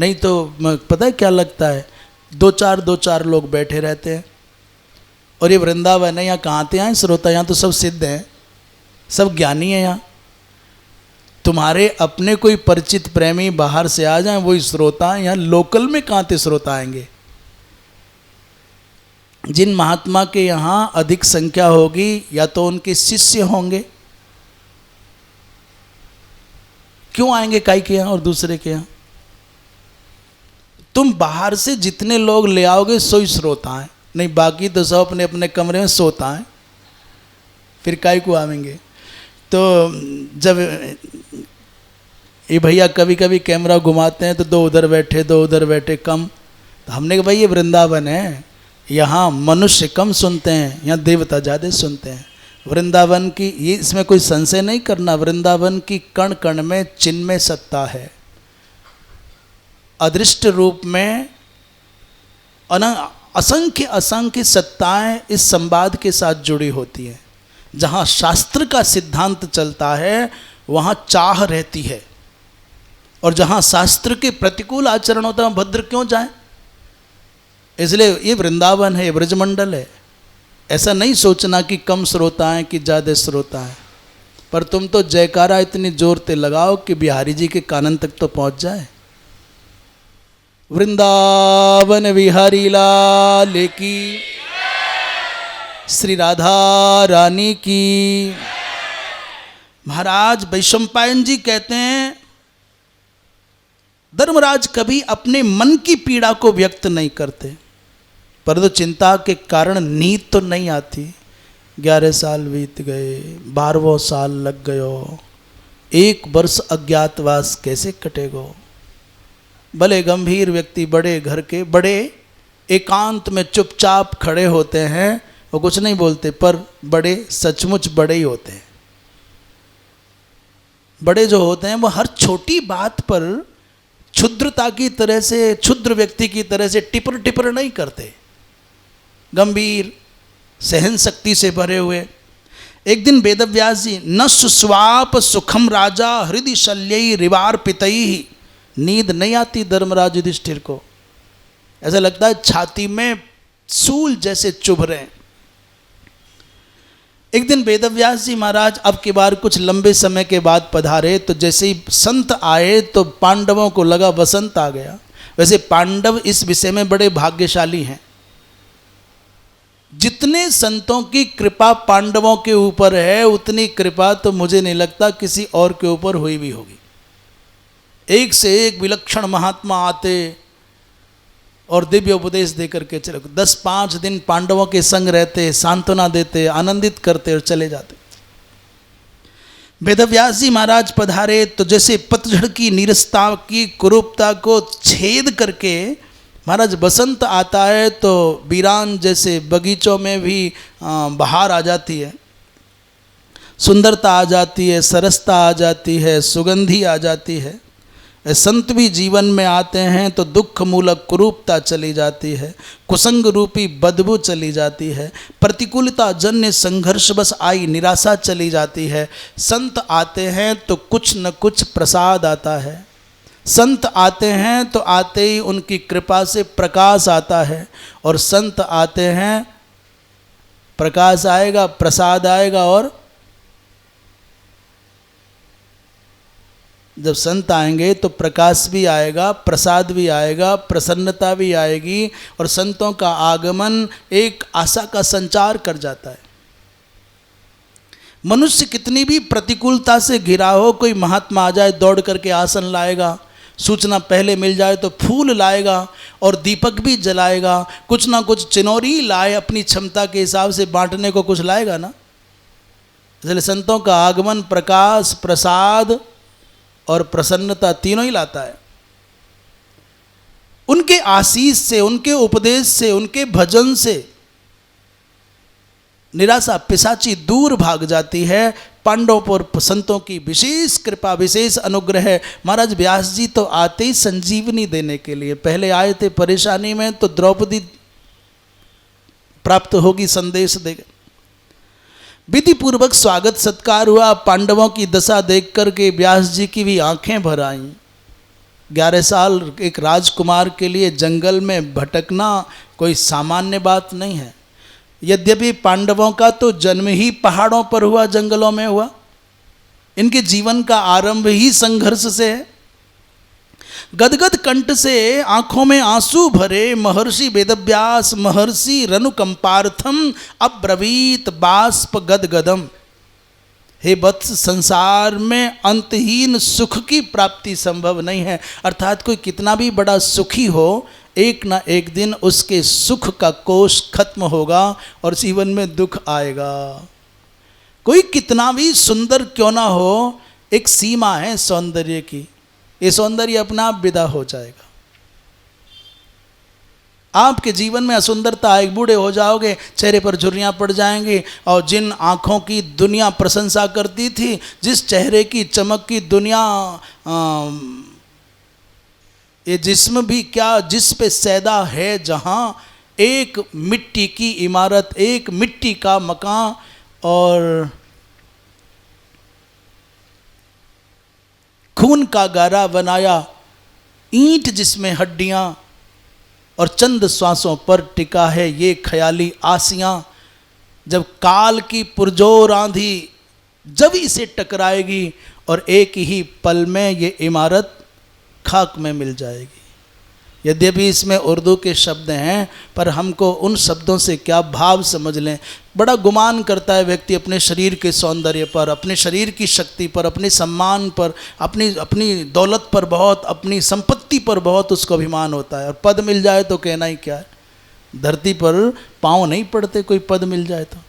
नहीं तो पता है क्या लगता है, दो चार लोग बैठे रहते हैं। और ये वृंदावन है, यहाँ कहाँ थे आए श्रोता, यहाँ तो सब सिद्ध हैं, सब ज्ञानी हैं। यहाँ तुम्हारे अपने कोई परिचित प्रेमी बाहर से आ जाएं, वही श्रोता हैं। यहाँ लोकल में कहाँ थे श्रोता आएंगे। जिन महात्मा के यहाँ अधिक संख्या होगी या तो उनके शिष्य होंगे, क्यों आएंगे काई के यहाँ और दूसरे के यहाँ। तुम बाहर से जितने लोग ले आओगे सो ही श्रोता हैं, नहीं बाकी तो सब अपने अपने कमरे में सोता है, फिर काई को आवेंगे। तो जब ये भैया कभी कभी कैमरा घुमाते हैं तो दो उधर बैठे दो उधर बैठे कम, तो हमने कहा भाई ये वृंदावन है, यहाँ मनुष्य कम सुनते हैं, यहाँ देवता ज़्यादा सुनते हैं। वृंदावन की ये, इसमें कोई संशय नहीं करना, वृंदावन की कण कण में चिन्मय सत्ता है। अदृष्ट रूप में असंख्य असंख्य सत्ताएं इस संवाद के साथ जुड़ी होती हैं। जहाँ शास्त्र का सिद्धांत चलता है वहाँ चाह रहती है, और जहाँ शास्त्र के प्रतिकूल आचरण होता है भद्र क्यों जाए। इसलिए ये वृंदावन है, ब्रजमंडल है। ऐसा नहीं सोचना कि कम श्रोता हैं कि ज़्यादा श्रोता हैं, पर तुम तो जयकारा इतनी जोर से लगाओ कि बिहारी जी के कानन तक तो पहुँच जाए। वृंदावन बिहारी लाल की, श्री राधा रानी की। महाराज वैशंपायन जी कहते हैं, धर्मराज कभी अपने मन की पीड़ा को व्यक्त नहीं करते, परंतु चिंता के कारण नींद तो नहीं आती। 11 साल बीत गए, 12वां साल लग गयो, 1 वर्ष अज्ञातवास कैसे कटेगो। भले गंभीर व्यक्ति बड़े घर के बड़े एकांत में चुपचाप खड़े होते हैं, वो कुछ नहीं बोलते, पर बड़े सचमुच बड़े ही होते हैं। बड़े जो होते हैं वो हर छोटी बात पर क्षुद्रता की तरह से, क्षुद्र व्यक्ति की तरह से टिपर टिपर नहीं करते, गंभीर सहन शक्ति से भरे हुए। एक दिन वेदव्यास जी न सुस्वाप सुखम राजा हृदय शल्य रिवार पितई, नींद नहीं आती धर्मराज युधिष्ठिर को, ऐसा लगता है छाती में सूल जैसे चुभ रहे हैं। एक दिन वेदव्यास जी महाराज अब की बार कुछ लंबे समय के बाद पधारे, तो जैसे ही संत आए तो पांडवों को लगा वसंत आ गया। वैसे पांडव इस विषय में बड़े भाग्यशाली हैं, जितने संतों की कृपा पांडवों के ऊपर है उतनी कृपा तो मुझे नहीं लगता किसी और के ऊपर हुई भी होगी। एक से एक विलक्षण महात्मा आते और दिव्य उपदेश देकर के चले, 10-5 दिन पांडवों के संग रहते, सांत्वना देते, आनंदित करते और चले जाते। वेदव्यास जी महाराज पधारे तो जैसे पतझड़ की नीरसता की कुरूपता को छेद करके महाराज बसंत आता है तो वीरान जैसे बगीचों में भी बहार आ जाती है, सुंदरता आ जाती है, सरसता आ जाती है, सुगंधी आ जाती है। संत भी जीवन में आते हैं तो दुख मूलक कुरूपता चली जाती है, कुसंग रूपी बदबू चली जाती है, प्रतिकूलता जन्य संघर्ष बस आई निराशा चली जाती है। संत आते हैं तो कुछ न कुछ प्रसाद आता है, संत आते हैं तो आते ही उनकी कृपा से प्रकाश आता है, और संत आते हैं प्रकाश आएगा, प्रसाद आएगा, और जब संत आएंगे तो प्रकाश भी आएगा, प्रसाद भी आएगा, प्रसन्नता भी आएगी, और संतों का आगमन एक आशा का संचार कर जाता है। मनुष्य कितनी भी प्रतिकूलता से घिरा हो, कोई महात्मा आ जाए दौड़ करके आसन लाएगा, सूचना पहले मिल जाए तो फूल लाएगा और दीपक भी जलाएगा, कुछ ना कुछ चिनौरी लाए, अपनी क्षमता के हिसाब से बांटने को कुछ लाएगा ना। इसलिए संतों का आगमन प्रकाश, प्रसाद और प्रसन्नता तीनों ही लाता है। उनके आशीष से, उनके उपदेश से, उनके भजन से निराशा पिशाची दूर भाग जाती है। पांडवों पर संतों की विशेष कृपा, विशेष अनुग्रह है। महाराज व्यास जी तो आते ही संजीवनी देने के लिए, पहले आए थे परेशानी में तो द्रौपदी प्राप्त होगी संदेश देगा, विधि पूर्वक स्वागत सत्कार हुआ। पांडवों की दशा देख करके व्यास जी की भी आंखें भर आईं। 11 साल एक राजकुमार के लिए जंगल में भटकना कोई सामान्य बात नहीं है। यद्यपि पांडवों का तो जन्म ही पहाड़ों पर हुआ, जंगलों में हुआ, इनके जीवन का आरंभ ही संघर्ष से है। गदगद कंठ से आंखों में आंसू भरे महर्षि वेदव्यास महर्षि रनुकंपार्थम अब्रवीत बाष्प गदगदम, हे वत्स, संसार में अंतहीन सुख की प्राप्ति संभव नहीं है। अर्थात कोई कितना भी बड़ा सुखी हो, एक ना एक दिन उसके सुख का कोष खत्म होगा और जीवन में दुख आएगा। कोई कितना भी सुंदर क्यों ना हो, एक सीमा है सौंदर्य की, ये सौंदर्य अपना आप विदा हो जाएगा। आपके जीवन में असुंदरता आएगी, बूढ़े हो जाओगे, चेहरे पर झुर्रियां पड़ जाएंगी, और जिन आँखों की दुनिया प्रशंसा करती थी, जिस चेहरे की चमक की दुनिया, ये जिस्म भी क्या जिस पे सैदा है जहाँ, एक मिट्टी की इमारत, एक मिट्टी का मकान, और खून का गारा बनाया, ईंट जिसमें हड्डियां, और चंद श्वासों पर टिका है ये ख्याली आसियां। जब काल की पुरजोर आंधी जब इसे टकराएगी और एक ही पल में ये इमारत खाक में मिल जाएगी। यद्यपि इसमें उर्दू के शब्द हैं, पर हमको उन शब्दों से क्या भाव समझ लें। बड़ा गुमान करता है व्यक्ति अपने शरीर के सौंदर्य पर, अपने शरीर की शक्ति पर, अपने सम्मान पर, अपनी दौलत पर बहुत, अपनी संपत्ति पर बहुत उसको अभिमान होता है। और पद मिल जाए तो कहना ही क्या है, धरती पर पाँव नहीं पड़ते कोई पद मिल जाए तो।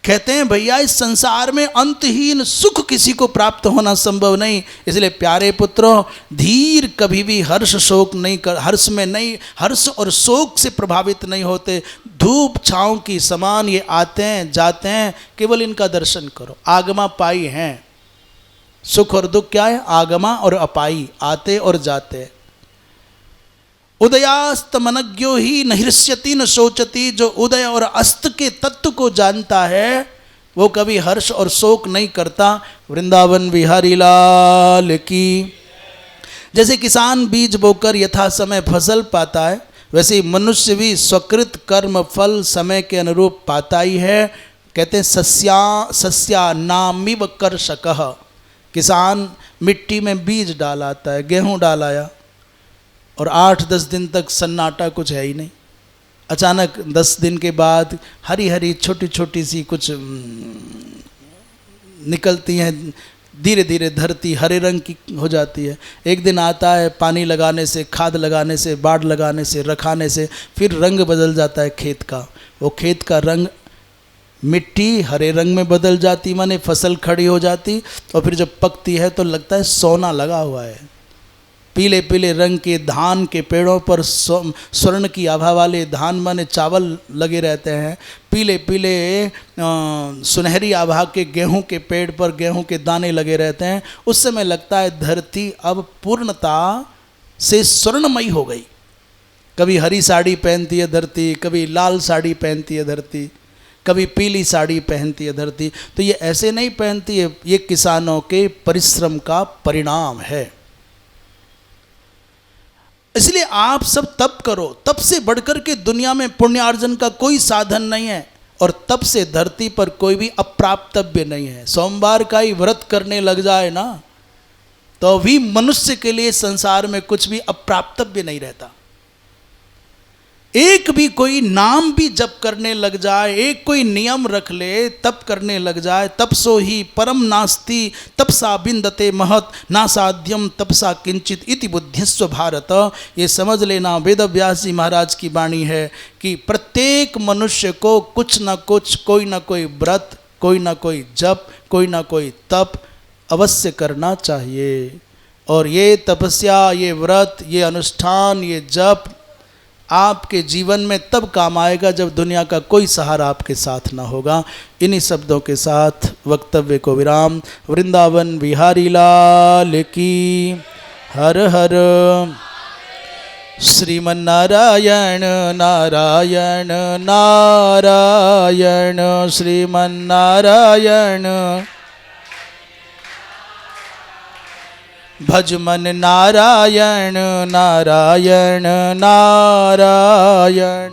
कहते हैं भैया इस संसार में अंतहीन सुख किसी को प्राप्त होना संभव नहीं। इसलिए प्यारे पुत्रों, धीर कभी भी हर्ष शोक नहीं कर, हर्ष में नहीं, हर्ष और शोक से प्रभावित नहीं होते। धूप छाँव की समान ये आते हैं जाते हैं, केवल इनका दर्शन करो। आगमा पाई हैं, सुख और दुख क्या है, आगमा और अपाई, आते और जाते। उदयास्तमनज्ञो ही न हृष्यति न शोचति, जो उदय और अस्त के तत्व को जानता है वो कभी हर्ष और शोक नहीं करता। वृंदावन बिहारी लाल की। जैसे किसान बीज बोकर यथा समय फसल पाता है, वैसे ही मनुष्य भी स्वकृत कर्म फल समय के अनुरूप पाता ही है। कहते हैं सस्या नामिव कर्षकः। किसान मिट्टी में बीज डालाता है, गेहूं डालाया और 8-10 दिन तक सन्नाटा, कुछ है ही नहीं। अचानक 10 दिन के बाद हरी हरी छोटी छोटी सी कुछ निकलती हैं, धीरे धीरे धरती हरे रंग की हो जाती है। एक दिन आता है, पानी लगाने से, खाद लगाने से, बाड़ लगाने से, रखाने से फिर रंग बदल जाता है खेत का। वो खेत का रंग, मिट्टी हरे रंग में बदल जाती, माने फसल खड़ी हो जाती, और फिर जब पकती है तो लगता है सोना लगा हुआ है। पीले पीले रंग के धान के पेड़ों पर स्वर्ण की आभा वाले धान माने चावल लगे रहते हैं। पीले पीले सुनहरी आभा के गेहूं के पेड़ पर गेहूं के दाने लगे रहते हैं। उस समय लगता है धरती अब पूर्णता से स्वर्णमयी हो गई। कभी हरी साड़ी पहनती है धरती, कभी लाल साड़ी पहनती है धरती, कभी पीली साड़ी पहनती है धरती। तो ये ऐसे नहीं पहनती है, ये किसानों के परिश्रम का परिणाम है। इसलिए आप सब तप करो। तप से बढ़कर के दुनिया में पुण्यार्जन का कोई साधन नहीं है, और तप से धरती पर कोई भी अप्राप्तव्य नहीं है। सोमवार का ही व्रत करने लग जाए ना, तो भी मनुष्य के लिए संसार में कुछ भी अप्राप्तव्य नहीं रहता। एक भी कोई नाम भी जप करने लग जाए, एक कोई नियम रख ले, तप करने लग जाए, तपसो ही परम नास्ति तपसा बिंदते महत ना साध्यम तपसा किंचित इति बुद्धिस्व भारत। ये समझ लेना, वेद व्यास जी महाराज की वाणी है कि प्रत्येक मनुष्य को कुछ न कुछ, कोई ना कोई व्रत, कोई ना कोई जप, कोई ना कोई तप अवश्य करना चाहिए। और ये तपस्या, ये व्रत, ये अनुष्ठान, ये जप आपके जीवन में तब काम आएगा जब दुनिया का कोई सहारा आपके साथ ना होगा। इन्हीं शब्दों के साथ वक्तव्य को विराम। वृंदावन बिहारी लाल की। हर हर श्रीमन्नारायण नारायण नारायण श्रीमन्नारायण। भज मन नारायण नारायण नारायण।